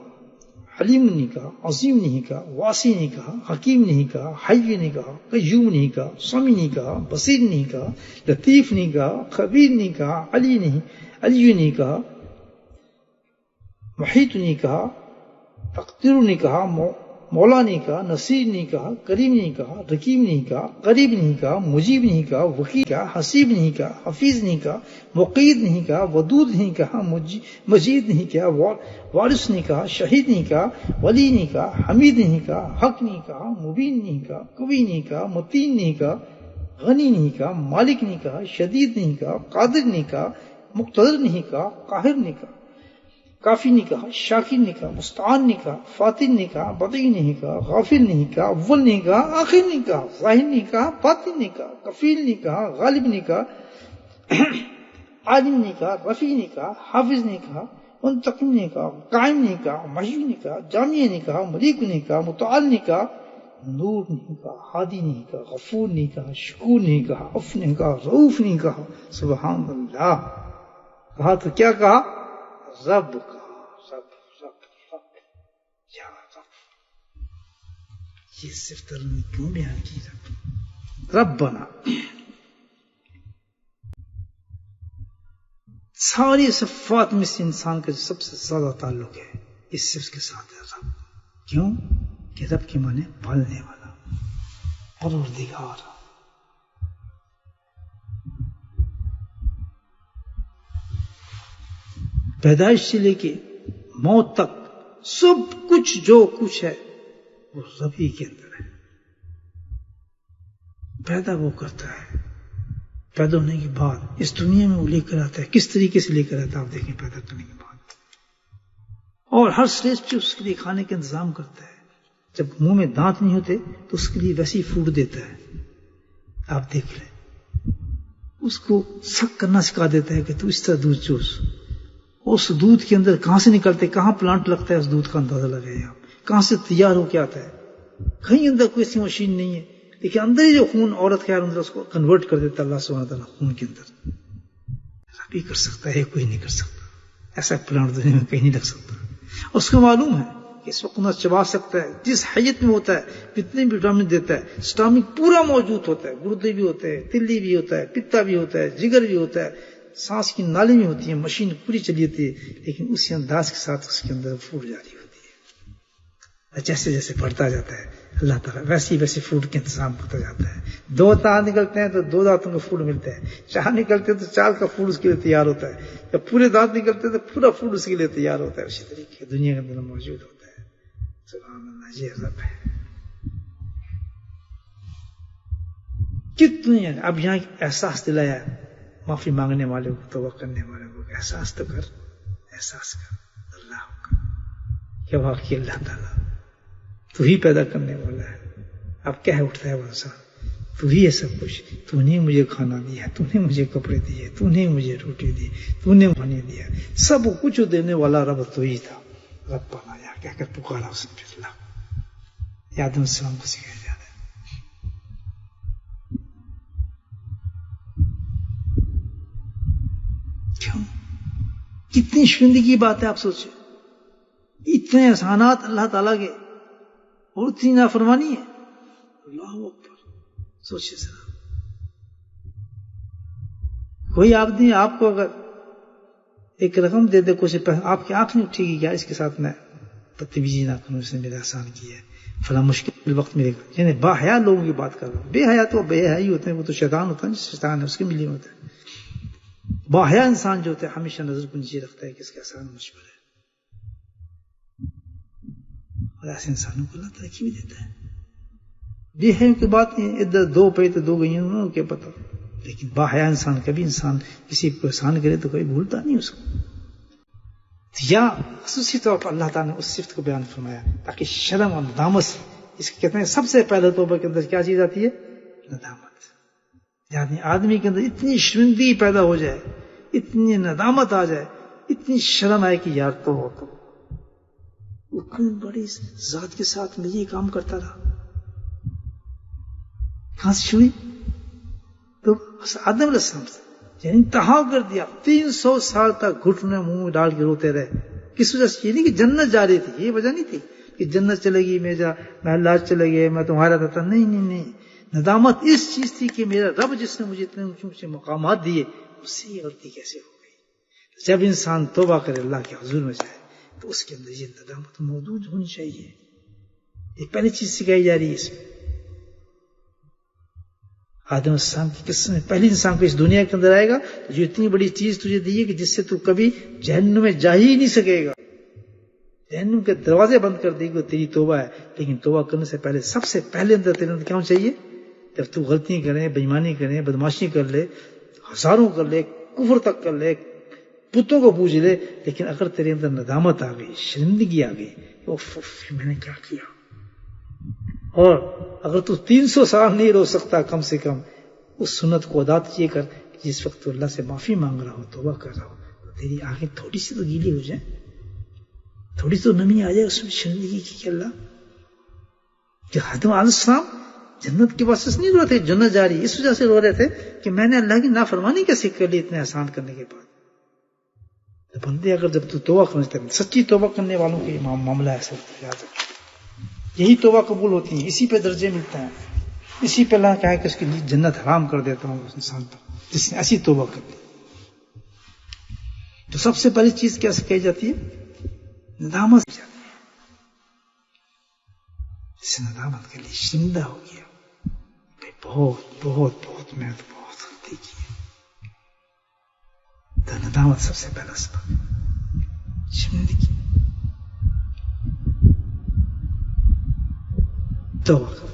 حلیم نہیں کہا، عظیم نہیں کہا، واسع نہیں کہا، حکیم نہیں کہا، حی نہیں کہا، قیوم نہیں کہا، سمیع نہیں کہا، بصیر نہیں کہا، لطیف نہیں کہا، خبیر نہیں کہا، علی نہیں کہا، محیط نہیں کہا، تقدیر نہیں کہا، مولا نہیں کہا، نصیر نہیں کہا، کریم نہیں کہا، رقیب نہیں کہا، قریب نہیں کہا، مجیب نہیں کہا، وکیل کہا، حسیب نہیں کہا، حفیظ نہیں کہا، مقید نہیں کہا، ودود نہیں کہا، مجید نہیں کہا، وارث نہیں کہا، شہید نہیں کہا، ولی نہیں کہا، حمید نہیں کہا، حق نہیں کہا، مبین نہیں کہا، قوی نہیں کہا، متین نہیں کہا، غنی نہیں کہا، مالک نہیں کہا، شدید نہیں کہا، قادر نہیں کہا، مقتدر نہیں کہا، قاہر نہیں کہا، کافی نہیں کہا، شاکر نہیں کہا، مستعان نہیں کہا، فاتن نہیں کہا، بدیع نہیں کہا، غافل نہیں کہا، اول نہیں کہا، آخر نہیں کہا، ظاہر نہیں کہا، باطن نہیں کہا، کفیل نہیں کہا، غالب نہیں کہا، عالم نہیں کہا، رفیع نہیں کہا، حافظ نہیں کہا، منتقم نہیں کہا، قائم نہیں کہا، محی نہیں کہا، جامع نہیں کہا، ملیک نہیں کہا، متعال نہیں کہا، نور نہیں کہا، ہادی نہیں کہا، غفور نہیں کہا، شکور نہیں کہا، عف نہیں کہا، رؤوف نہیں کہا. سبحان اللہ. کہا تو کیا کہا؟ رب کہا. رب رب رب یا رب. یہ صرف نے کیوں بیان کی؟ رب بنا. ساری صفات میں سے انسان کا سب سے زیادہ تعلق ہے اس صفت کے ساتھ ہے رب. کیوں کہ رب کے معنی پالنے والا، پروردگار. پیدائش سے لے کے موت تک سب کچھ جو کچھ ہے وہ رب ہی کے اندر ہے. پیدا وہ کرتا ہے، پیدا ہونے کے بعد اس دنیا میں وہ لے کر آتا ہے. کس طریقے سے لے کر آتا ہے آپ دیکھیں. پیدا کرنے کے بعد اور ہر سٹیج پہ اس کے لیے کھانے کا انتظام کرتا ہے. جب منہ میں دانت نہیں ہوتے تو اس کے لیے ویسے ہی فوڈ دیتا ہے. آپ دیکھ لیں، اس کو سک کرنا سکھا دیتا ہے کہ تو اس طرح دودھ چوس. اس دودھ کے اندر کہاں سے نکلتے، کہاں پلانٹ لگتا ہے، اس دودھ کا اندازہ لگائے آپ. کہاں سے تیار ہو کے آتا ہے. کہیں اندر کوئی ایسی مشین نہیں ہے، لیکن اندر ہی جو خون عورت کے اندر اس کو کنورٹ کر دیتا ہے اللہ سبحانہ تعالیٰ خون کے اندر. رب ہی کر سکتا ہے، کوئی نہیں کر سکتا. ایسا پلانٹ دنیا میں کہیں نہیں لگ سکتا. اس کو معلوم ہے کہ اس وقت نہ چبا سکتا ہے، جس حیت میں ہوتا ہے جتنے بھی وٹامن دیتا ہے. اسٹامک پورا موجود ہوتا ہے، گردے بھی ہوتے ہیں، تلی بھی ہوتا ہے، پتا بھی ہوتا ہے، جگر بھی ہوتا ہے، سانس کی نالی بھی ہوتی ہے، مشین پوری چلی ہوتی ہے. لیکن اسی انداز کے ساتھ اس کے اندر فوڈ جاری ہوتی ہے. جیسے جیسے بڑھتا جاتا ہے اللہ تعالیٰ ویسے فوڈ کے انتظام کرتا جاتا ہے. 2 دانت نکلتے ہیں تو 2 دانتوں کا فوڈ ملتا ہے. 4 نکلتے ہیں تو 4 کا فوڈ اس کے لیے تیار ہوتا ہے. جب پورے دانت نکلتے ہیں تو پورا فوڈ اس کے لیے تیار ہوتا ہے. اسی طریقے دنیا کے اندر موجود ہوتا ہے. سبحان اللہ. یہ رب ہے. کتنے اب یہاں احساس دلایا معافی مانگنے والے کو، توبہ کرنے والے کو. احساس تو کر، احساس کر اللہ کا کہ واقعی اللہ تعالیٰ تو ہی پیدا کرنے والا ہے. اب کیا ہے اٹھتا ہے وہ انسان، تو ہی ہے سب کچھ. تو نے مجھے کھانا دیا، تو نے مجھے کپڑے دیے، تو نے مجھے روٹی دی، تو نے پانی دیا. سب کچھ دینے والا رب تو ہی تھا. رب بنایا، کہہ کر پکارا اس نے اللہ. آدم السلام کو سکھایا جاتا ہے. کیوں؟ کتنی شرمندگی کی بات ہے. آپ سوچیں، اتنے احسانات اللہ تعالیٰ کے اور اتنی نافرمانی ہے. اللہ اکبر. سوچیے ذرا، کوئی آدمی آپ کو اگر ایک رقم دے دے کچھ پیسہ، آپ کی آنکھ نہیں اٹھے گی کیا اس کے ساتھ میں بدتمیزی نہ کروں، اس نے میرا احسان کیا ہے، فلاں مشکل وقت ملے گا. یعنی با حیا لوگوں کی بات کر رہا ہوں. بے حیا تو بے حیا ہی ہوتے ہیں، وہ تو شیطان ہوتا ہے، شیطان ہے اس کے ملی ہوتا ہے. با حیا انسان جو ہوتا ہے ہمیشہ نظر کو نیچے رکھتا ہے کہ اس کا احسان مجھ پر ہے. اور ایسے انسانوں کو اللہ ترقی بھی دیتا ہے. بے حیوں کی بات نہیں، ادھر دو پہ تو دو گئی انہوں کیا پتا. لیکن باحیا انسان کبھی انسان کسی کو احسان کرے تو کبھی بھولتا نہیں اس کو. یا خصوصی طور پر اللہ تعالیٰ نے اس صفت کو بیان فرمایا تاکہ شرم اور ندامت، اس کو کہتے ہیں سب سے پہلے توبہ کے اندر کیا چیز آتی ہے؟ ندامت. یعنی آدمی کے اندر اتنی شرمندگی پیدا ہو جائے، اتنی ندامت آ جائے، اتنی شرم آئے کہ یار تو ہو تو وہ بڑی ذات کے ساتھ میں یہ کام کرتا رہا. کہاں سے چھوئی؟ تو آدم علیہ السلام سے یعنی انتہا کر دیا. 300 سال تک گھٹنے منہ ڈال کے روتے رہے. کس وجہ سے؟ یہ نہیں کہ جنت جا رہی تھی، یہ وجہ نہیں تھی کہ جنت چلے گی میں اللہ چلے گئے میں تمہارا تھا. نہیں. ندامت اس چیز تھی کہ میرا رب جس نے مجھے اتنے اونچے اونچے مقامات دیے اس سے یہ غلطی کیسے ہو گئی. جب انسان توبہ کرے اللہ کے حضور میں جائے تو اس کے اندر یہ ندامت موجود ہونی چاہیے. یہ پہلی چیز سکھائی جا رہی ہے اس میں. آدم السلام کی قصے میں پہلی انسان کو اس دنیا کے اندر آئے گا تو جو اتنی بڑی چیز تجھے دی ہے کہ جس سے تو کبھی جہنم میں جا ہی نہیں سکے گا. جہنم کے دروازے بند کر دے گی تیری توبہ ہے. لیکن توبہ کرنے سے پہلے سب سے پہلے اندر تیرے اندر کیا ہونا چاہیے؟ جب تو غلطیاں کریں، بےایمانی کریں، بدماشی کر لے، ہزاروں کر لے، کفر تک کر لے، بتوں کو پوج لے، لیکن اگر تیرے اندر ندامت آ گئی، شرمندگی آ گئی، میں نے کیا کیا. اور اگر تو 300 سال نہیں رو سکتا کم سے کم اس سنت کو ادا یہ کر کہ جس وقت تو اللہ سے معافی مانگ رہا ہو، توبہ کر رہا ہو، تو تیری آنکھیں تھوڑی سی تو گیلی ہو جائیں، تھوڑی تو نمی آ جائے اس میں شرمندگی کی کہ اللہ. کہ آدم علیہ السلام جنت کے واسطے نہیں رو رہے تھے، جنت جا رہی اس وجہ سے رو رہے تھے کہ میں نے اللہ کی نافرمانی کیسے کر لی اتنے آسان کرنے کے بعد. تو بندے اگر جب تو توبہ کرنا چاہتے ہیں، سچی توبہ کرنے والوں کے معاملہ ایسا ہوتا ہے. یاد رکھیں یہی توبہ قبول ہوتی ہے، اسی پہ درجے ملتے ہیں، اسی پہ اللہ کہا کہ اس کی جنت حرام کر دیتا ہوں اس انسان پر جس نے ایسی توبہ کر دی. تو سب سے پہلی چیز کیا سکھائی جاتی ہے؟ ندامت کی جاتی ہے. اس ندامت کے لیے شرمندہ ہو گیا، بہت بہت بہت میں تو بہت غلطی کی ہے. تو ندامت سب سے پہلا سبب، شرمندگی. توبہ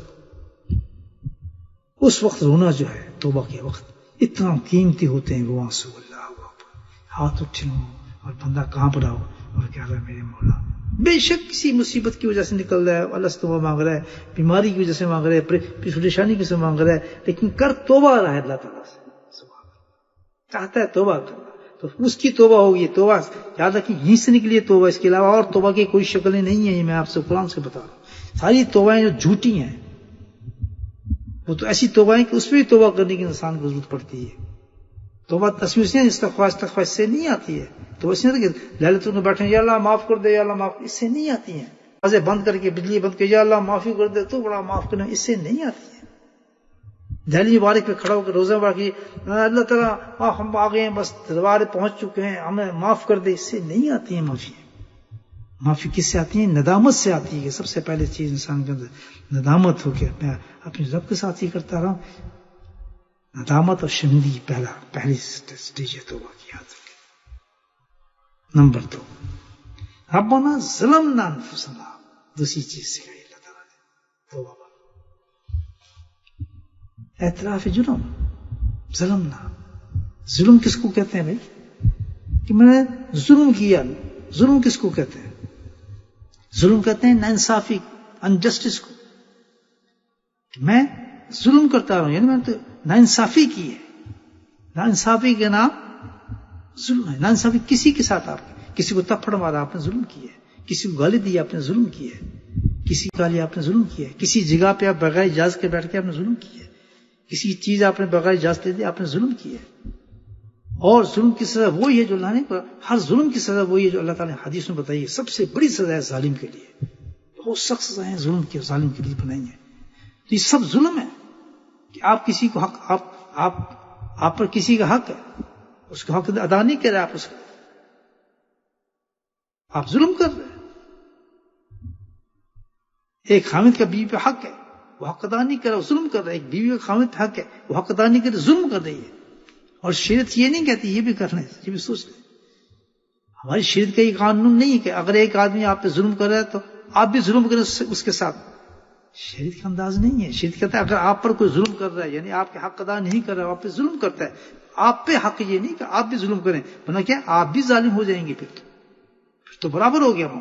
اس وقت رونا جو ہے توبہ کے وقت اتنا قیمتی ہوتے ہیں وہ آنسو. اللہ ہاتھ اٹھے ہوں اور بندہ کانپ رہا ہو اور کہہ رہا ہے میرے مولا. بے شک کسی مصیبت کی وجہ سے نکل رہا ہے، اللہ سے توبہ مانگ رہا ہے، بیماری کی وجہ سے مانگ رہا ہے، پریشانی کی وجہ سے مانگ رہا ہے، لیکن کر توبہ رہا ہے اللہ تعالیٰ سے. چاہتا ہے توبہ کرنا تو اس کی توبہ ہوگی. توبہ یاد رکھیں یہیں سے نکلی ہے توبہ، اس کے علاوہ اور توبہ کی کوئی شکلیں نہیں ہیں. یہ میں آپ سے قرآن سے بتا رہا ہوں. ساری توبائیں جو جھوٹی ہیں وہ تو ایسی توبائیں کہ اس پہ بھی توبہ کرنے کی انسان کو ضرورت پڑتی ہے. توبہ تصویر سے استغفار سے نہیں آتی ہے. تو اس نے لہلتوں میں بیٹھے یا اللہ معاف کر دے، یا اللہ معاف، اس سے نہیں آتی ہیں. دروازے بند کر کے بجلی بند کر یا اللہ معافی کر دے تو بڑا معاف کرنا، اس سے نہیں آتی ہے. دہلی مبارک پہ کھڑا ہو کر روزہ باقی اللہ تعالیٰ ہم آ گئے ہیں، بس دربار پہنچ چکے ہیں، ہمیں معاف کر دے، اس سے نہیں آتی ہے معافی. معافی کس سے آتی ہے؟ ندامت سے آتی ہے. کہ سب سے پہلے چیز انسان کے اندر ندامت ہو کے میں اپنے رب کے ساتھ ہی کرتا رہا ہوں. ندامت اور شرمندگی پہلی سٹیج ہے توبہ کی. یاد رکھیں. نمبر 2 ربنا ظلمنا انفسنا. دوسری چیز سکھائی اللہ تعالیٰ نے توبہ پر اعتراف جرم. ظلمنا، ظلم کس کو کہتے ہیں بھائی؟ کہ میں نے ظلم کیا. ظلم کس کو کہتے ہیں؟ ظلم کہتے ہیں ناانصافی، انجسٹس کو. میں ظلم کرتا رہا ہوں یعنی میں نے ناانصافی کی ہے. ناانصافی کے نام ظلم ہے. ناانصافی کسی کے ساتھ، آپ کسی کو تھپڑ مارا آپ نے ظلم کی ہے، کسی کو گالی دی آپ نے ظلم کی ہے، کسی کو گالی آپ نے ظلم کی ہے، کسی جگہ پہ آپ بغیر اجازت کے بیٹھ کے آپ نے ظلم کی ہے، کسی چیز آپ نے بغیر اجازت دے دی آپ نے ظلم کی ہے. اور ظلم کی سزا وہی ہے جو اللہ نے، ہر ظلم کی سزا وہی ہے جو اللہ تعالیٰ نے حدیث میں بتائی ہے. سب سے بڑی سزا ہے ظالم کے لیے. بہت سخت سزائیں ظلم کی ظالم کے لیے بنائی ہیں. تو یہ سب ظلم ہے کہ آپ کسی کو حق، آپ پر کسی کا حق ہے، اس کا حق ادا نہیں کر رہے، آپ اس کا آپ ظلم کر رہے ہیں. ایک خامد کا بیوی پہ حق ہے، وہ حق ادا نہیں کر رہا، ظلم کر رہا ہے. ایک بیوی کا خامد پہ حق ہے، وہ حق ادا نہیں کر رہا، ظلم کر رہی ہے. اور شریعت یہ نہیں کہتی یہ بھی کرنا ہے. یہ بھی سوچ لیں، ہماری شریعت کا یہ قانون نہیں ہے کہ اگر ایک آدمی آپ پہ ظلم کر رہا ہے تو آپ بھی ظلم کریں اس کے ساتھ. شریعت کا انداز نہیں ہے. شریعت کہتا ہے اگر آپ پر کوئی ظلم کر رہا ہے، یعنی آپ کے حق ادا نہیں کر رہا ہے، آپ پہ ظلم کرتا ہے، آپ پہ حق یہ نہیں کہ آپ بھی ظلم کریں، ورنہ کیا آپ بھی ظالم ہو جائیں گے. پھر تو برابر ہو گیا وہ.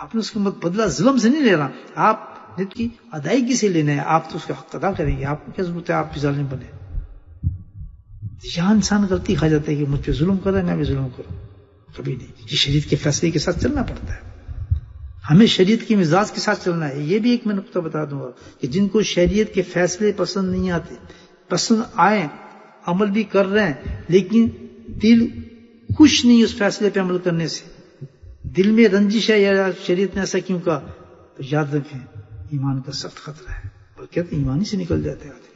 آپ نے اس کا بدلہ ظلم سے نہیں لے رہا، آپ نے کی ادائیگی سے لینا ہے. آپ تو اس کا حق ادا کریں گے، آپ کو کیا ضرورت ہے آپ بھی ظالم بنے. یہاں انسان غلطی کھا جاتا ہے کہ مجھ پہ ظلم کر رہا ہے میں بھی ظلم کروں. کبھی نہیں. یہ شریعت کے فیصلے کے ساتھ چلنا پڑتا ہے. ہمیں شریعت کی مزاج کے ساتھ چلنا ہے. یہ بھی ایک میں نقطہ بتا دوں گا کہ جن کو شریعت کے فیصلے پسند نہیں آتے، پسند آئیں، عمل بھی کر رہے ہیں، لیکن دل خوش نہیں اس فیصلے پہ عمل کرنے سے، دل میں رنجش ہے یا شریعت نے ایسا کیوں کہا، تو یاد رکھیں ایمان کا سخت خطرہ ہے. اور کہتے ہیں ایمان ہی سے نکل جاتے ہیں آدمی.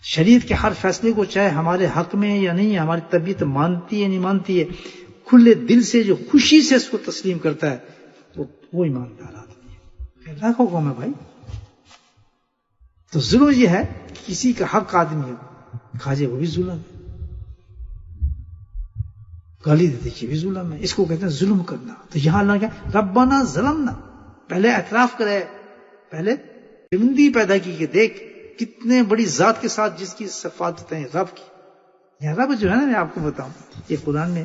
شریعت کے ہر فیصلے کو چاہے ہمارے حق میں ہے یا نہیں ہے، ہماری طبیعت مانتی ہے نہیں مانتی ہے، کھلے دل سے جو خوشی سے اس کو تسلیم کرتا ہے تو وہ ایماندار آدمی ہے. اللہ کا حکم ہے بھائی. تو ظلم یہ ہے کہ کسی کا حق آدمی کھا جائے وہ بھی ظلم ہے، گالی دیتے یہ بھی ظلم ہے. اس کو کہتے ہیں ظلم کرنا. تو یہاں اللہ کیا ربنا ظلمنا، پہلے اعتراف کرے، پہلے شرمندگی پیدا کی کہ دیکھ کتنے بڑی ذات کے ساتھ جس کی صفات ہیں رب کی. یہ رب جو ہے نا، میں آپ کو بتاؤں یہ قرآن میں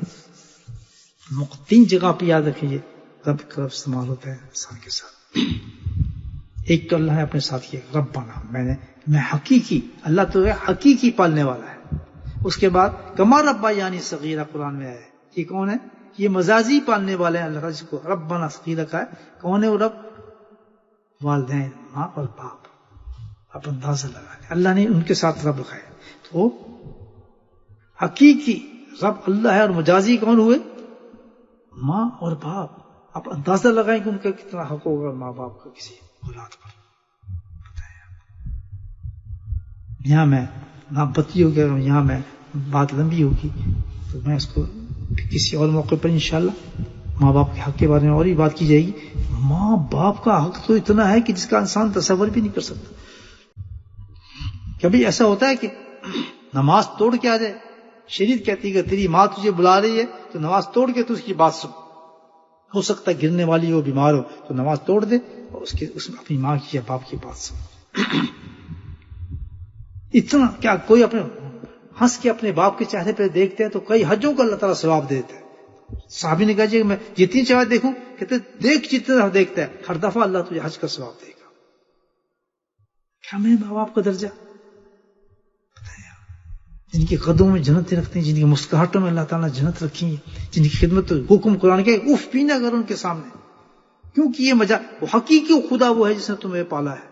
3 جگہ پہ یاد رکھیے رب کا لفظ استعمال ہوتا ہے انسان کے ساتھ. ایک تو اللہ نے اپنے ساتھ کیا ربنا، میں حقیقی، اللہ تو ہے حقیقی پالنے والا ہے. اس کے بعد کما ربا یعنی صغیرہ قرآن میں ہے. یہ کون ہے؟ یہ مجازی پالنے والے ہیں اللہ کا، جس کو ربنا صغیرہ کا ہے. کون ہے وہ رب؟ والدین، ماں اور باپ. آپ اندازہ لگا لیں اللہ نے ان کے ساتھ رب رکھا ہے. تو حقیقی رب اللہ ہے اور مجازی کون ہوئے؟ ماں اور باپ. آپ اندازہ لگائیں کہ ان کا کتنا حق ہوگا ماں باپ کا کسی اولاد پر. یہاں میں ناپتی ہو گیا، یہاں میں بات لمبی ہوگی تو میں اس کو کسی اور موقع پر انشاءاللہ ماں باپ کے حق کے بارے میں اور ہی بات کی جائے گی. ماں باپ کا حق تو اتنا ہے کہ جس کا انسان تصور بھی نہیں کر سکتا. کبھی ایسا ہوتا ہے کہ نماز توڑ کے آ جائے، شریعت کہتی ہے کہ تیری ماں تجھے بلا رہی ہے تو نماز توڑ کے تو اس کی بات سن. ہو سکتا ہے گرنے والی ہو، بیمار ہو، تو نماز توڑ دے اور اس میں اپنی ماں کی یا باپ کی بات سن. اتنا کیا کوئی اپنے ہنس کے اپنے باپ کے چہرے پہ دیکھتے ہیں تو کئی حجوں کو اللہ تعالیٰ ثواب دیتا ہے. صحابی نے کہا جی میں جتنی چاہے دیکھوں، کہتے دیکھ جتنے دفعہ دیکھتا ہے ہر دفعہ اللہ تجھے حج کا ثواب دے گا. کیا میں ماں باپ کا درجہ جن کی قدموں میں جنت رکھتے ہیں، جن کی مسکراہٹوں میں اللہ تعالیٰ نے جنت رکھی ہے، جن کی خدمت حکم قرآن کے اف بھی نہ کرو ان کے سامنے، کیونکہ یہ وہ حقیقی خدا وہ ہے جس نے تمہیں پالا ہے.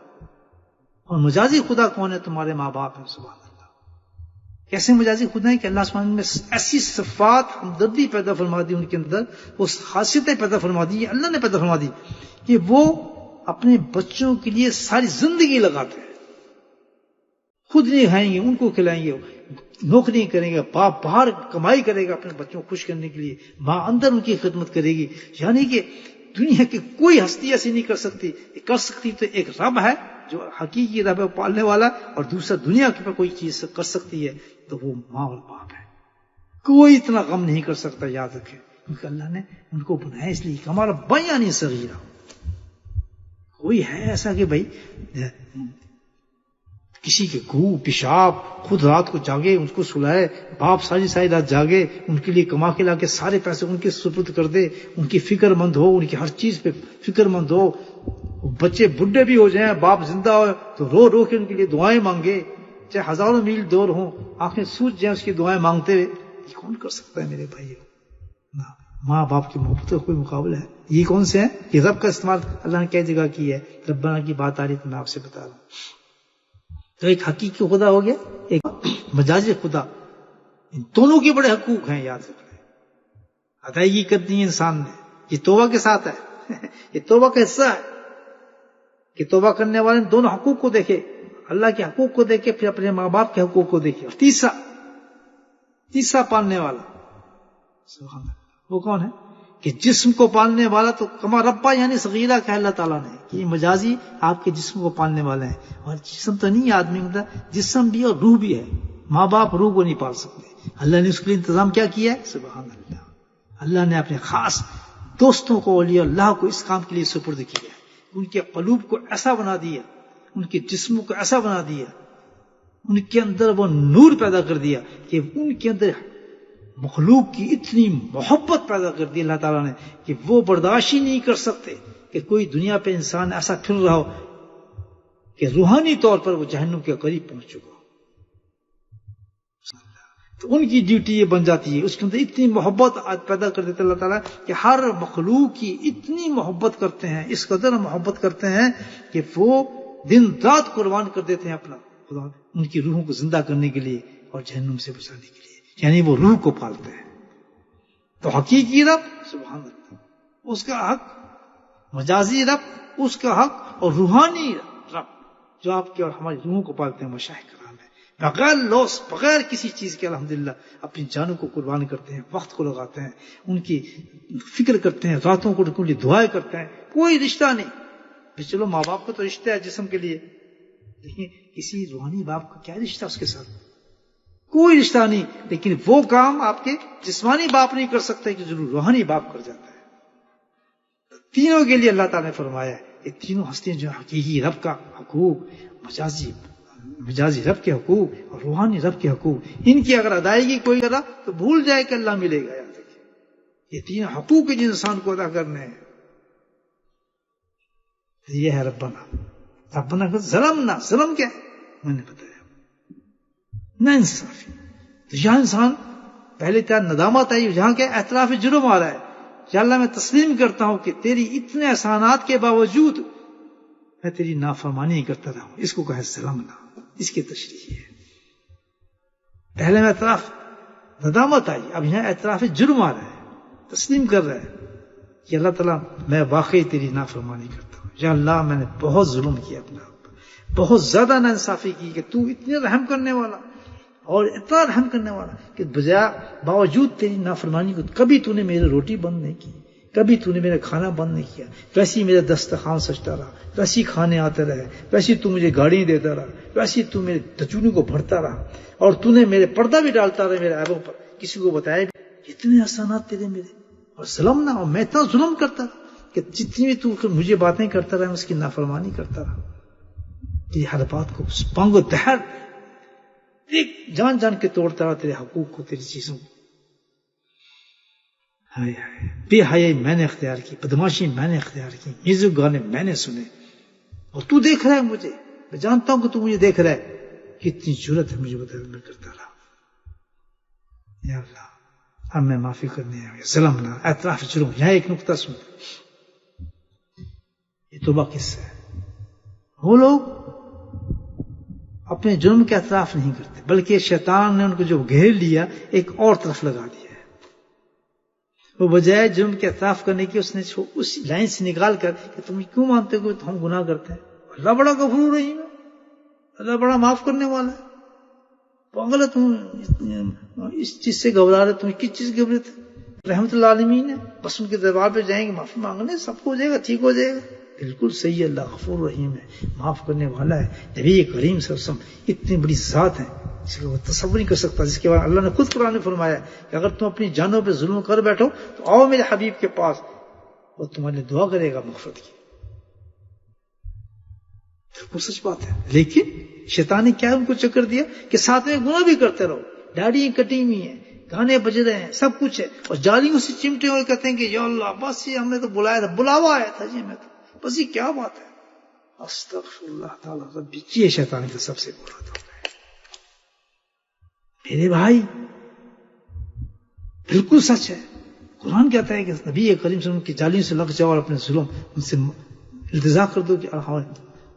اور مجازی خدا کون ہے؟ تمہارے ماں باپ ہیں. سبحان اللہ. کیسے مجازی خدا ہے کہ اللہ سبحانہ نے ایسی صفات ہمدردی پیدا فرما دی ان کے اندر، وہ خاصیتیں پیدا فرما دی، اللہ نے پیدا فرما دی کہ وہ اپنے بچوں کے لیے ساری زندگی لگاتے ہیں. خود نہیں کھائیں گے، ان کو کھلائیں گے، نوکری کریں گے، باپ باہر کمائی کرے گا اپنے بچوں کو خوش کرنے کے لیے، ماں اندر ان کی خدمت کرے گی. یعنی کہ دنیا کی کوئی ہستی ایسی نہیں کر سکتی. کر سکتی تو ایک رب ہے جو حقیقی رب ہے پالنے والا، اور دوسرا دنیا کے پر کوئی چیز کر سکتی ہے تو وہ ماں اور باپ ہے. کوئی اتنا غم نہیں کر سکتا، یاد رکھے، کیونکہ اللہ نے ان کو بنایا اس لیے کہ ہمارا بیانی صغیرہ. کوئی ہے ایسا کہ بھائی کسی کے گو پیشاب خود رات کو جاگے ان کو سلائے، باپ ساری رات جاگے ان کے لیے کما کے لا کے سارے پیسے ان کے سپرد کر دے، ان کی فکر مند ہو، ان کی ہر چیز پہ فکر مند ہو. بچے بڈھے بھی ہو جائیں، باپ زندہ ہو تو رو رو کے ان کے لیے دعائیں مانگے، چاہے ہزاروں میل دور ہوں، آنکھیں سوج جائیں اس کی دعائیں مانگتے ہوئے. یہ کون کر سکتا ہے میرے بھائی؟ ماں باپ کی محبت کا کوئی مقابلہ ہے؟ یہ کون سے ہیں؟ یہ رب کا استعمال اللہ نے کئی جگہ کی ہے. ربنا کی بات آ رہی تو میں آپ سے بتا رہا ہوں. تو ایک حقیقی خدا ہو گیا، ایک مجازی خدا. ان دونوں کے بڑے حقوق ہیں، یاد رکھیں. ادائیگی کرنی ہے انسان نے. یہ توبہ کے ساتھ ہے، یہ توبہ کا حصہ ہے کہ توبہ کرنے والے دونوں حقوق کو دیکھے، اللہ کے حقوق کو دیکھے، پھر اپنے ماں باپ کے حقوق کو دیکھے. اور تیسرا پالنے والا سبحان اللہ، وہ کون ہے؟ کہ جسم کو پالنے والا تو کما ربا یعنی صغیرہ کہا اللہ تعالیٰ نے کہ یہ مجازی آپ کے جسم کو پالنے والے ہیں. اور جسم تو نہیں آدمی کا، جسم بھی اور روح بھی ہے. ماں باپ روح کو نہیں پال سکتے. اللہ نے اس کے لیے انتظام کیا کیا ہے؟ سبحان اللہ. اللہ نے اپنے خاص دوستوں کو اولیاء اللہ کو اس کام کے لیے سپرد کیا، ان کے قلوب کو ایسا بنا دیا، ان کے جسموں کو ایسا بنا دیا، ان کے اندر وہ نور پیدا کر دیا کہ ان کے اندر مخلوق کی اتنی محبت پیدا کر دی اللہ تعالیٰ نے کہ وہ برداشت ہی نہیں کر سکتے کہ کوئی دنیا پہ انسان ایسا پھر رہا ہو کہ روحانی طور پر وہ جہنم کے قریب پہنچ چکا ہو۔ تو ان کی ڈیوٹی یہ بن جاتی ہے، اس کے اندر اتنی محبت پیدا کر دیتے اللہ تعالیٰ کہ ہر مخلوق کی اتنی محبت کرتے ہیں، اس قدر محبت کرتے ہیں کہ وہ دن رات قربان کر دیتے ہیں اپنا خدا ان کی روحوں کو زندہ کرنے کے لیے اور جہنم سے بچانے کے لیے، یعنی وہ روح کو پالتے ہیں۔ تو حقیقی رب سبحان اللہ اس کا حق، مجازی رب اس کا حق، اور روحانی رب جو آپ کے اور ہماری روحوں کو پالتے ہیں مشائخ کرام ہے، بغیر لوس، بغیر کسی چیز کے الحمدللہ اپنی جانوں کو قربان کرتے ہیں، وقت کو لگاتے ہیں، ان کی فکر کرتے ہیں، راتوں کو ان کے لیے دعائیں کرتے ہیں۔ کوئی رشتہ نہیں، چلو ماں باپ کا تو رشتہ ہے جسم کے لیے، لیکن کسی روحانی باپ کا کیا رشتہ اس کے ساتھ؟ کوئی رشتہ نہیں۔ لیکن وہ کام آپ کے جسمانی باپ نہیں کر سکتے کہ ضرور روحانی باپ کر جاتا ہے۔ تینوں کے لیے اللہ تعالیٰ نے فرمایا یہ تینوں ہستیاں جو حقیقی رب کا حقوق، مجازی رب کے حقوق اور روحانی رب کے حقوق، ان کی اگر ادائیگی کوئی کرا تو بھول جائے کہ اللہ ملے گا۔ یاد رکھیے یہ تین حقوق جن انسان کو ادا کرنے ہیں، یہ ہے ربنا ظلمنا۔ ظلم کیا ہے میں نے بتایا، نہ انصافی۔ تو یہاں انسان پہلے کیا ندامت آئی، یہاں کیا اعتراف جرم آ رہا ہے، یا اللہ میں تسلیم کرتا ہوں کہ تیری اتنے احسانات کے باوجود میں تیری نافرمانی کرتا رہا ہوں۔ اس کو کہا ظلمنا، اس کی تشریح ہے۔ پہلے میں اعتراف ندامت آئی، اب یہاں اعتراف جرم آ رہا ہے، تسلیم کر رہا ہے کہ اللہ تعالیٰ میں واقعی تیری نافرمانی کرتا ہوں، یا اللہ میں نے بہت ظلم کیا اپنا، بہت زیادہ ناانصافی کی کہ تو اتنے رحم کرنے والا اور اتنا رحم کرنے والا کہ باوجود تیری نافرمانی کو کبھی تو نے میری روٹی بند نہیں کی، کبھی تو نے میرا کھانا بند نہیں کیا، ویسی میرا دسترخوان سجتا رہا، ویسی کھانے آتے رہے، ویسی تو مجھے گاڑی دیتا رہا، ویسی تو میرے دچونی کو بھرتا رہا، اور تو نے میرے پردہ بھی ڈالتا رہا میرے عیبوں پر، کسی کو بتایا بھی اتنے احسانات تیرے میرے، اور ظلم نہ ہو، میں اتنا ظلم کرتا رہا کہ جتنی بھی تو مجھے باتیں کرتا رہا میں اس کی نافرمانی کرتا رہا۔ تیری ہر بات کو پنگ و دہر ایک جان جان کے توڑتا رہا، تیرے حقوق کو، تیری چیزوں کو۔ ہائے ہائے، بے حیائی میں نے اختیار کی، بدماشی میں نے اختیار کی، میوزک گانے میں نے سنے، اور تو دیکھ رہا ہے مجھے، میں جانتا ہوں کہ تو مجھے دیکھ رہا ہے، کتنی جرت ہے مجھے بتا، میں کرتا رہا۔ یا اللہ اب میں معافی کرنے آیا، ظلم نہ، اعتراف جرم۔ یہاں ایک نقطہ سن، یہ توبہ کس سے ہے؟ وہ لوگ اپنے جرم کے اعتراف نہیں کرتے، بلکہ شیطان نے ان کو جو گھیر لیا ایک اور طرف لگا دیا ہے۔ وہ بجائے جرم کے اعتراف کرنے کی اس نے اس لائن سے نکال کر کہ تم کیوں مانتے ہو کہ ہم گناہ کرتے ہیں، اللہ بڑا غفور رحیم ہے، اللہ بڑا معاف کرنے والا ہے، پاگل ہے تم اس چیز سے گھبرا رہے، تم کس چیز گھبرے تھے؟ رحمت اللہ عالمین ہے، بس ان کے دربار پہ جائیں گے معافی مانگنے، سب کو ہو جائے گا، ٹھیک ہو جائے گا۔ بالکل صحیح ہے، اللہ غفور رحیم ہے، معاف کرنے والا ہے۔ نبی کریم صلی اللہ علیہ وسلم اتنی بڑی ذات ہے جس کو وہ تصور نہیں کر سکتا، جس کے بعد اللہ نے خود قرآن میں فرمایا کہ اگر تم اپنی جانوں پہ ظلم کر بیٹھو تو آؤ میرے حبیب کے پاس، وہ تمہارے لیے دعا کرے گا مغفرت کی۔ بالکل سچ بات ہے، لیکن شیطان نے کیا ان کو چکر دیا کہ ساتھ میں گناہ بھی کرتے رہو، داڑھی کٹی ہوئی ہیں، گانے بج رہے ہیں، سب کچھ ہے، اور جالیوں سے چمٹے ہوئے کہتے ہیں کہ یا اللہ بس یہ ہم نے تو بلایا تھا، بلاوا آیا تھا جی، میں تو بس یہ کیا بات ہے۔ استغفر اللہ تعالیٰ ربی، یہ شیطان کا سب سے بڑا دھوکہ ہے میرے بھائی، بالکل سچ ہے۔ قرآن کہتا ہے کہ نبی کریم صلی اللہ علیہ وسلم کی جالیوں سے لگ جاؤ اور اپنے ظلم ان سے التجا کر دو کہ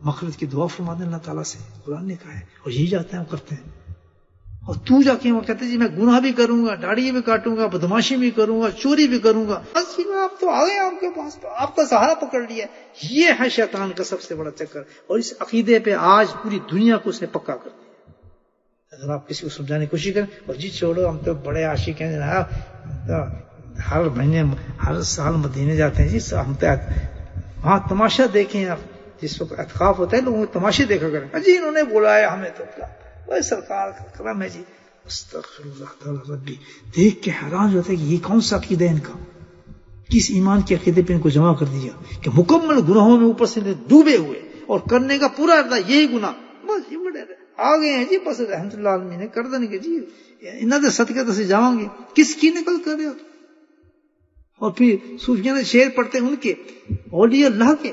مغفرت کی دعا فرما دیں اللہ تعالیٰ سے، قرآن نے کہا ہے، اور یہی جاتے ہیں ہم کرتے ہیں۔ اور تو جا کے وہ کہتے جی میں گناہ بھی کروں گا، داڑھی بھی کاٹوں گا، بدماشی بھی کروں گا، چوری بھی کروں گا، بس آپ تو آ گئے آپ کے پاس، آپ کا سہارا پکڑ لیا۔ یہ ہے شیطان کا سب سے بڑا چکر، اور اس عقیدے پہ آج پوری دنیا کو اس نے پکا کر دیا۔ اگر آپ کسی کو سمجھانے کی کوشش کریں اور جی چھوڑو ہم تو بڑے عاشق ہیں جناب، ہر مہینے ہر سال مدینے جاتے ہیں جی، ہم تو وہاں تماشا دیکھیں، آپ جس وقت اعتکاف ہوتا ہے لوگوں کو تماشے دیکھا کریں، جی انہوں نے بلایا ہمیں تو سرکار کا کرم ہے جی۔ استغفر اللہ تعالی ربی، دیکھ کے حیران ہوتا ہے کہ یہ کون سا عقیدہ ہے ان کا، کس ایمان کے عقیدے پہ ان کو جمع کر دیا کہ مکمل گناہوں میں اوپر سے ڈوبے ہوئے اور کرنے کا پورا ارادہ یہی گناہ، بس یہ بڑے آ گئے ہیں جی، بس رحمت اللہ عالمین نے کر دیں گے جی انہوں نے صدقے سے جاؤں گے، کس کی نقل کر رہے ہو؟ اور پھر صوفیاں نے شعر پڑھتے ہیں ان کے اولیاء اللہ کے،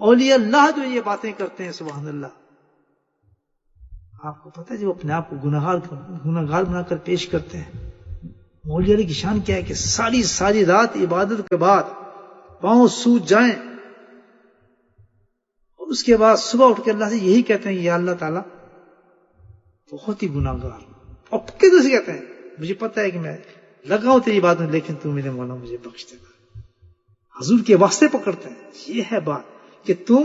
اولیاء اللہ جو یہ باتیں کرتے ہیں سبحان اللہ. آپ کو پتہ ہے جو اپنے آپ کو گناہگار بنا کر پیش کرتے ہیں، اولیاء کی شان کیا ہے کہ ساری رات عبادت کے بعد پاؤں سوج جائیں اور اس کے بعد صبح اٹھ کے اللہ سے یہی کہتے ہیں یا اللہ تعالیٰ بہت ہی گناہگار، اور کدھر سے کہتے ہیں مجھے پتہ ہے کہ میں لگا ہوں تیری بات میں لیکن تو میرے مولا مجھے بخش دینا. حضور کے واسطے پکڑتے ہیں. یہ ہے بات کہ تم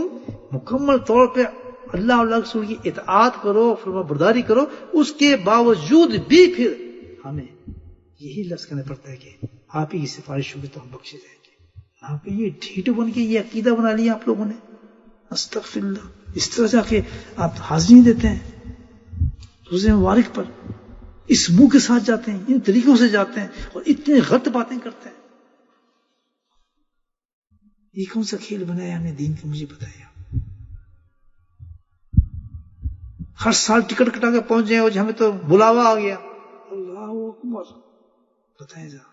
مکمل طور پہ اللہ اور اللہ رسول کی اطاعت کرو، فرما برداری کرو، اس کے باوجود بھی پھر ہمیں یہی لفظ کہنا پڑتا ہے کہ آپ ہی کی سفارش ہوگی تو ہم بخشے جائیں گے. یہاں پہ یہ ڈھیٹ بن کے یہ عقیدہ بنا لیا آپ لوگوں نے، استغفر اللہ. اس طرح جا کے آپ حاضری دیتے ہیں روزے مبارک پر، اس منہ کے ساتھ جاتے ہیں، ان طریقوں سے جاتے ہیں اور اتنے غلط باتیں کرتے ہیں. یہ کون سا کھیل بنایا ہم نے دین کا، مجھے بتایا. ہر سال ٹکٹ کٹا کے پہنچ جائیں اور ہمیں تو بلاوا آ گیا، اللہ اکبر. بتائیں ذرا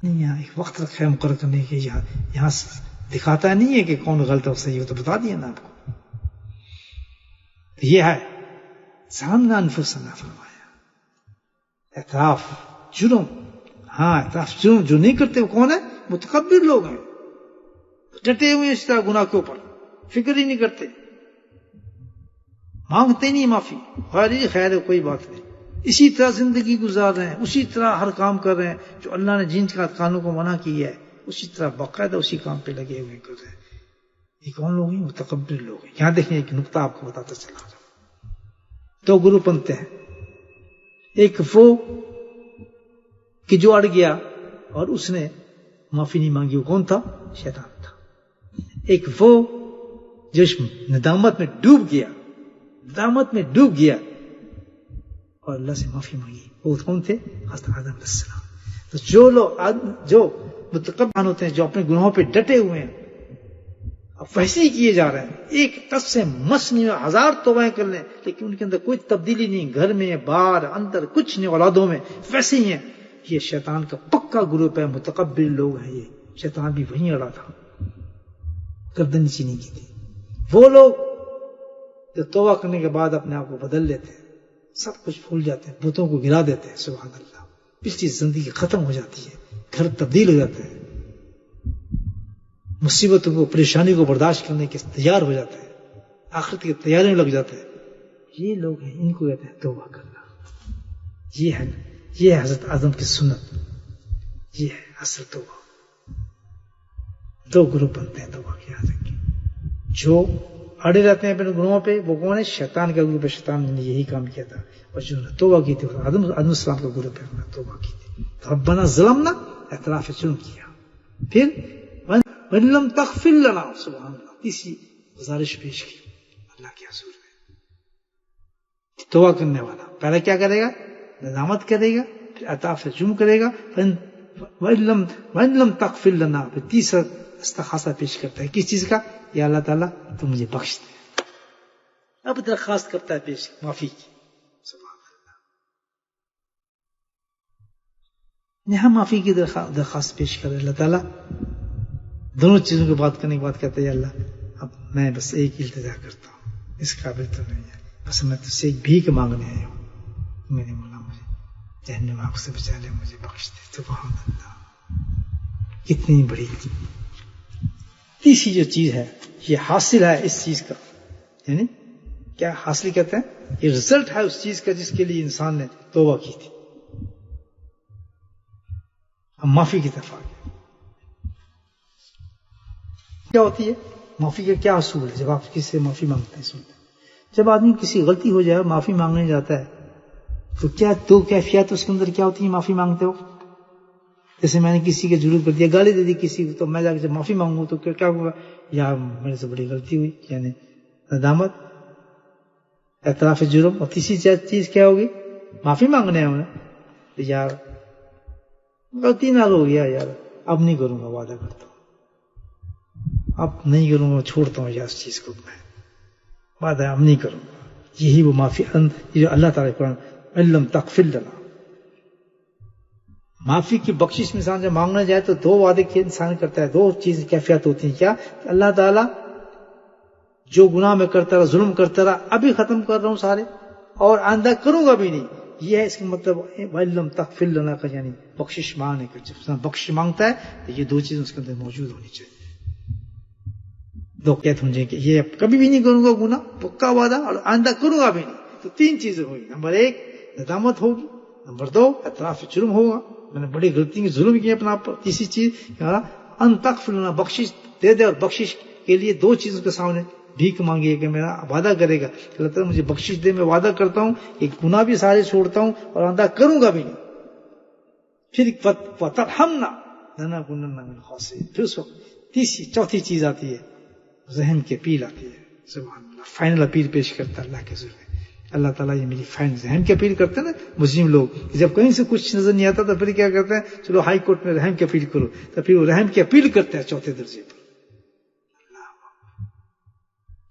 نہیں، یہاں ایک وقت رکھا ہے مقرر کرنے کے، یہاں دکھاتا نہیں ہے کہ کون غلط ہے صحیح ہو، تو بتا دیا نا آپ کو. یہ ہے ظلمنا انفسنا فرمایا، اعتراف جرم. ہاں اعتراف جرم جو نہیں کرتے وہ کون ہے؟ متکبر لوگ ہیں، ڈٹے ہوئے اس طرح گناہ کے اوپر، فکر ہی نہیں کرتے، مانگتے نہیں معافی، خیر ہے کوئی بات نہیں، اسی طرح زندگی گزار رہے ہیں، اسی طرح ہر کام کر رہے ہیں جو اللہ نے جن کا قانون کو منع کیا ہے اسی طرح باقاعدہ اسی کام پہ لگے ہوئے کر رہے ہیں. یہ کون لوگ ہیں؟ متکبر لوگ ہیں. یہاں دیکھیں ایک نقطہ آپ کو بتاتا چلا. دو گروپ بنتے ہیں، ایک وہ کہ جو اڑ گیا اور اس نے معافی نہیں مانگی، وہ کون تھا؟ شیطان تھا. ایک وہ جو ندامت میں ڈوب گیا اور اللہ سے معافی مانگی، وہ کون تھے؟ حضرت آدم علیہ السلام. تو جو لوگ جو متکبر ہوتے ہیں، جو اپنے گناہوں پہ ڈٹے ہوئے ہیں، اب ویسے ہی کیے جا رہے ہیں، ایک ٹس سے مس نہیں، ہزار توبہیں کر لیں لیکن ان کے اندر کوئی تبدیلی نہیں، گھر میں باہر اندر کچھ نہیں، اولادوں میں ویسے ہی ہیں. یہ شیطان کا پکا گروپ ہے، متکبر لوگ ہیں. یہ شیطان بھی وہیں اڑا تھا، گردن نیچے نہیں کی تھی. وہ لوگ جو توبہ کرنے کے بعد اپنے آپ کو بدل لیتے ہیں، سب کچھ بھول جاتے ہیں، بتوں کو گرا دیتے ہیں، سبحان اللہ، پچھلی زندگی ختم ہو جاتی ہے، گھر تبدیل ہو جاتے ہیں، مصیبتوں کو پریشانی کو برداشت کرنے کے تیار ہو جاتے ہیں، آخرت کی تیاری میں لگ جاتے ہیں. یہ لوگ ہیں، ان کو کہتے ہیں توبہ کرنا. یہ ہے حضرت آدم کی سنت، یہ ہے اصل توبہ. دو گروپ بنتے ہیں توبہ کے، یاد رکھیں. جو اڑے رہتے ہیں اپنے گناہوں پہ وہ کون ہے؟ شیطان کا گروپ ہے. شیطان نے یہی کام کیا تھا، اور جو نے توبہ کی تھی آدم السلام کا گروپ ہے، انہوں نے توبہ کی تھی. ربنا ظلمنا، اعتراف جرم کیا. پھر وَإِن لَمْ تَغْفِرْ لَنَا، سبحان اللہ، تیسری گزارش پیش کی اللہ کے حضور میں. توبہ کرنے والا پہلے کیا کرے گا؟ ندامت کرے گا، پھر اعتراف جرم کرے گا. وَإِن لَمْ تَغْفِرْ لَنَا، پھر تیسرا استغاثہ پیش کرتا ہے. کس چیز کا؟ یا اللہ تعالیٰ تو مجھے بخش دے. اب درخواست کرتا ہے پیش معافی کی. سبحان اللہ، یہاں معافی کی درخواست پیش کرے. اللہ تعالیٰ دونوں چیزوں کی بات کرنے کے بعد کہتے ہیں یا اللہ اب میں بس ایک التجا کرتا ہوں، اس قابل تو نہیں ہے، بس میں تجھ سے ایک بھیک مانگنے آیا ہوں، میرے مولا مجھے جہنم آگ سے بچا لے، مجھے بخش دے. سبحان اللہ، کتنی بڑی تیسری جو چیز ہے یہ حاصل ہے اس چیز کا، یعنی کیا حاصل کہتے ہیں؟ یہ رزلٹ ہے اس چیز کا جس کے لیے انسان نے توبہ کی تھی. ہم معافی کی طرف آ گئے. کیا ہوتی ہے معافی کا؟ کیا اصول ہے جب آپ کسی سے معافی مانگتے ہیں؟ سنتے ہیں جب آدمی کسی غلطی ہو جائے معافی مانگنے جاتا ہے تو کیا دو کیفیت اس کے اندر کیا ہوتی ہے معافی مانگتے ہو؟ جیسے میں نے کسی کے ضرور کر دیا، گالی دے دی کسی کو، تو میں جا کے جب معافی مانگوں تو کیا ہوگا؟ یا میرے سے بڑی غلطی ہوئی، یعنی ندامت، اعتراف جرم. اور تیسری چیز کیا ہوگی؟ معافی مانگنے ہوں یا غلطی نہ ہو گیا یار، اب نہیں کروں گا، وعدہ کرتا ہوں، اب نہیں کروں گا، چھوڑتا ہوں یار اس چیز کو، میں وعدہ اب نہیں کروں گا. یہی وہ معافی جو اللہ تعالیٰ قرآن علم تغفر لنا، معافی کی بخشش میں انسان جب مانگنا جائے تو دو وعدے کے انسان کرتا ہے، دو چیز کیفیت ہوتی ہیں. کیا کہ اللہ تعالیٰ جو گناہ میں کرتا رہا، ظلم کرتا رہا، ابھی ختم کر رہا ہوں سارے، اور آئندہ کروں گا بھی نہیں. یہ ہے اس کا مطلب وَإِلَّمْ تَغْفِرْ لَنَا کا، یعنی بخشش مانگنے کا. جب انسان بخشش مانگتا ہے تو یہ دو چیزیں اس کے اندر موجود ہونی چاہیے. دو قید ہوں کہ یہ کبھی بھی نہیں کروں گا گناہ، پکا وعدہ، اور آئندہ کروں گا بھی نہیں. تو تین چیزیں ہوگی. نمبر ایک ندامت ہوگی، نمبر دو اعتراف جرم ہوگا، میں نے بڑی غلطی کی، ظلم کیا اپنا. تیسری چیز ان تغفر لنا، بخشش دے دے. اور بخشش کے لیے دو چیزوں کے سامنے بھیک مانگیے کہ میرا وعدہ کرے گا کہ اللہ تعالیٰ مجھے بخشش دے، میں وعدہ کرتا ہوں کہ گناہ بھی سارے چھوڑتا ہوں اور آئندہ کروں گا بھی نہیں. پھر وَتَرْحَمْنَا لَنَكُونَنَّ مِنَ الْخَاسِرِينَ. پھر اس وقت چوتھی چیز آتی ہے، ذہن کی اپیل آتی ہے. سبحان اللہ، فائنل اپیل پیش کرتا ہے اللہ کے ذریعے. اللہ تعالیٰ یہ میری فائنل ذہن کی اپیل کرتے ہیں نا مسلم لوگ. جب کہیں سے کچھ نظر نہیں آتا تو پھر کیا کرتے ہیں، چلو ہائی کورٹ میں رحم کی اپیل کرو، تو پھر وہ رحم کی اپیل کرتے ہیں چوتھے درجے پر.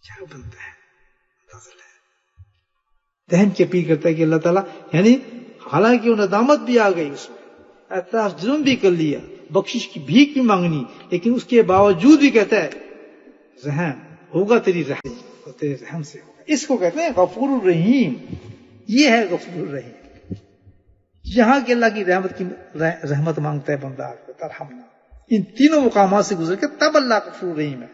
کیا بنتا ہے ذہن کی اپیل کرتا ہے کہ اللہ تعالیٰ، یعنی حالانکہ وہ ندامت بھی آ گئی، اس میں اعتراف جرم بھی کر لیا، بخشش کی بھیک بھی مانگنی، لیکن اس کے باوجود بھی کہتا ہے رحم ہوگا تیری رحم، اور تیرے رحم سے ہوگا. اس کو کہتے ہیں غفور الرحیم. یہ ہے غفور الرحیم، جہاں کہ اللہ کی رحمت مانگتا ہے بندہ. ترحمنا، ان تینوں مقامات سے گزر کے تب اللہ غفور الرحیم ہے.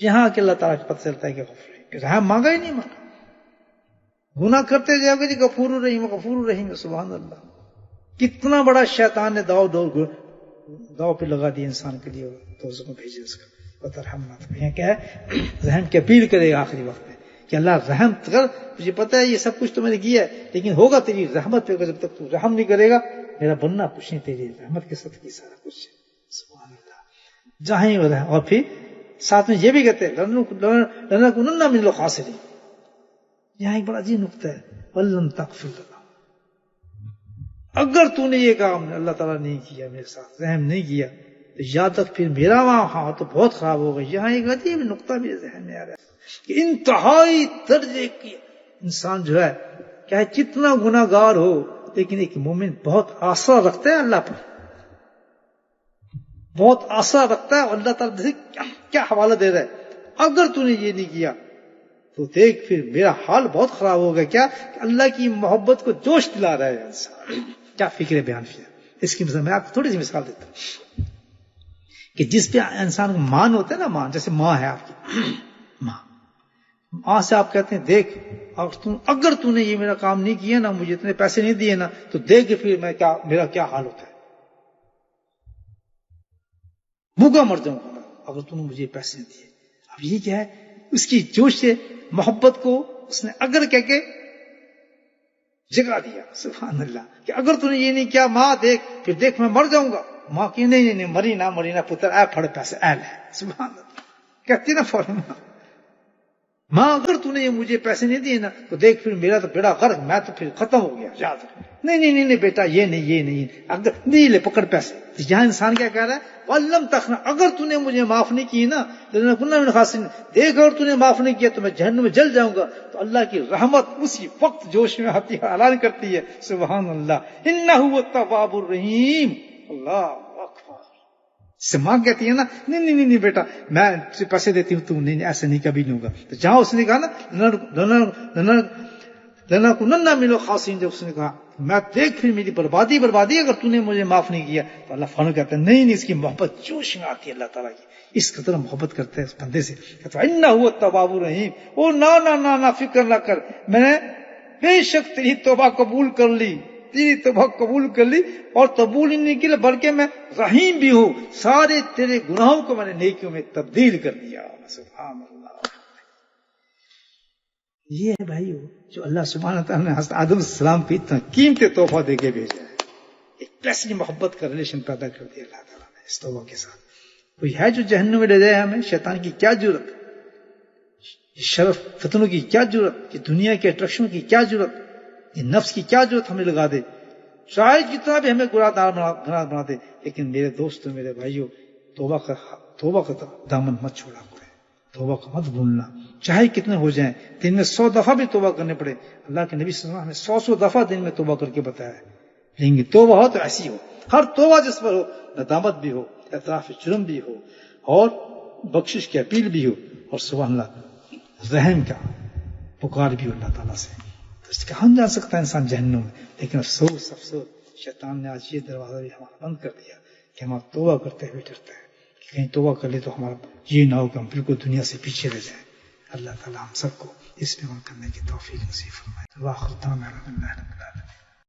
جہاں کہ اللہ تعالیٰ کو پتہ چلتا ہے کہ غفور الرحیم، رحم مانگا ہی نہیں مانگا، گناہ کرتے جاؤ گے جی غفور الرحیم غفور الرحیم. سبحان اللہ، کتنا بڑا شیطان نے داؤ پہ لگا دیا انسان کے لیے، دوزخ میں بھیجے اس کا. وَتَرْحَمْنَا، یہ کیا ہے، رحم کی اپیل کرے گا آخری وقت میں کہ اللہ رحم کر، مجھے پتا ہے یہ سب کچھ تو میں نے کیا ہے، لیکن ہوگا تیری رحمت پہ، جب تک تو رحم نہیں کرے گا میرا بننا کچھ نہیں، تیری رحمت کے ساتھ کی سارا کچھ. سبحان اللہ، جہاں ہی رہے. اور پھر ساتھ میں یہ بھی کہتے ہیں لَنَكُونَنَّ مِنَ الْخَاسِرِينَ. یہاں ایک بڑا عجیب نقطہ ہے، وَلَّمْ تَغْفِرْ لَنَا، اگر تو نے یہ کام اللہ تعالیٰ نہیں کیا، میرے ساتھ رحم نہیں کیا، تو یاد رکھ پھر میرا وہاں تو بہت خراب ہوگا. یہاں ایک عجیب نقطہ بھی ذہن میں آ رہا ہے کہ انتہائی درجے کی انسان جو ہے، چاہے کتنا گناہ گار ہو، لیکن ایک مومن بہت آسرا رکھتا ہے اللہ پر، بہت آسرا رکھتا ہے. اللہ تعالیٰ سے کیا حوالہ دے رہا ہے، اگر تو نے یہ نہیں کیا تو دیکھ پھر میرا حال بہت خراب ہوگا. کیا کہ اللہ کی محبت کو جوش دلا رہا ہے انسان. کیا فکر بیان کیا اس کی مثال میں آپ کو تھوڑی سی مثال دیتا ہوں کہ جس پہ انسان کو مان ہوتا ہے نا، مان جیسے ماں ہے آپ کی، ماں سے آپ کہتے ہیں دیکھ اگر تو نے یہ میرا کام نہیں کیا نا، مجھے اتنے پیسے نہیں دیے نا، تو دیکھ پھر میرا کیا حال ہوتا ہے، بھوکا مر جاؤں گا اگر تو نے مجھے پیسے نہیں دیے. اب یہ کیا ہے، اس کی جوش سے محبت کو اس نے اگر کہہ کے جگا دیا. سبحان اللہ، کہ اگر تو نے یہ نہیں کیا ماں دیکھ، پھر دیکھ میں مر جاؤں گا. ماں کی نہیں مری نہ پتر اے پھڑ پیسے اے لے. سبحان اللہ، کہتی نا فوراً ماں اگر تو نے یہ مجھے پیسے نہیں دیے نا، تو دیکھ پھر میرا تو بیڑا غرق، میں تو پھر ختم ہو گیا. یاد رکھ، نہیں بیٹا یہ نہیں اگر نہیں لے پکڑ پیسے. یہاں انسان کیا کہہ رہا ہے، وَلَّمْ تَغْفِرْ، اگر تو نے مجھے معاف نہیں کی نا، لَنَكُونَنَّ مِنَ الْخَاسِرِينَ، دیکھ اگر تو نے معاف نہیں کیا تو میں جہنم میں جل جاؤں گا. تو اللہ کی رحمت اسی وقت جوش میں آتی ہے، اعلان کرتی ہے سبحان اللہ، إِنَّهُ هُوَ التَّوَّابُ الرَّحِيمُ. اللہ اکبر. سے ماں کہتی ہے نا نہیں بیٹا میں تجھے پیسے دیتی ہوں، تو نہیں ایسے نہیں کبھی نہیں ہوگا. تو جہاں اس نے کہا نا لَنَكُونَنَّ مِنَ الْخَاسِرِينَ، جب اس نے کہا میں دیکھ پھر میری بربادی اگر تو نے مجھے معاف نہیں کیا، تو اللہ فوراً کہتا ہے نہیں اس کی محبت جوش میں آتی ہے اللہ تعالیٰ کی، اس قدر محبت کرتے ہیں اس بندے سے. کہتا ہے إِنَّهُ هُوَ التَّوَّابُ الرَّحِيمُ. او نہ فکر نہ کر، میں نے بے شک تیری توبہ قبول کر لی، تیری توبہ قبول کر لی، اور قبول ہی نہیں کی بلکہ میں رحیم بھی ہوں، سارے تیرے گناہوں کو میں نے نیکیوں میں تبدیل کر دیا. سبحان اللہ. یہ ہے بھائیو جو اللہ سبحانہ تعالیٰ نے حضرت آدم علیہ السلام کو اتنا قیمتی تحفہ دے کے بھیجا ہے. ایک پیسے محبت کا ریلیشن پیدا کر دیا اللہ تعالیٰ نے اس توبہ کے ساتھ. کوئی ہے جو جہنم میں لے جائے ہمیں؟ شیطان کی کیا ضرورت، شرف فتنوں کی کیا ضرورت، کہ دنیا کے اٹریکشن کی کیا ضرورت، یہ نفس کی کیا ضرورت ہمیں لگا دے. شاید جتنا بھی ہمیں گناہ دار بنا دے، لیکن میرے دوستوں، میرے بھائیوں، توبہ کا دامن مت چھوڑا کرے، توبہ کا مت بھولنا، چاہے کتنے ہو جائیں، دن میں 100 دفعہ بھی توبہ کرنے پڑے۔ اللہ کے نبی صلی اللہ علیہ وسلم نے 100 دفعہ دن میں توبہ کر کے بتایا ہے، لیکن توبہ ہو تو ایسی ہو، ہر توبہ جس پر ہو ندامت بھی ہو، اعتراف جرم بھی ہو، اور بخشش کی اپیل بھی ہو، اور سبحان اللہ رحم کا پکار بھی ہو اللہ تعالیٰ سے، تو اس کا ہم جا سکتا ہے انسان جہنم میں۔ لیکن افسوس شیطان نے آج یہ دروازہ بھی ہمارا بند کر دیا کہ ہم توبہ کرتے ہوئے ڈرتے ہیں کہ کہیں توبہ کر لے تو ہمارا یہ نہ ہو کہ ہم بالکل دنیا سے پیچھے رہ جائیں۔ اللہ تعالیٰ ہم سب کو اس پہ عمل کرنے کی توفیق نصیب فرمائے۔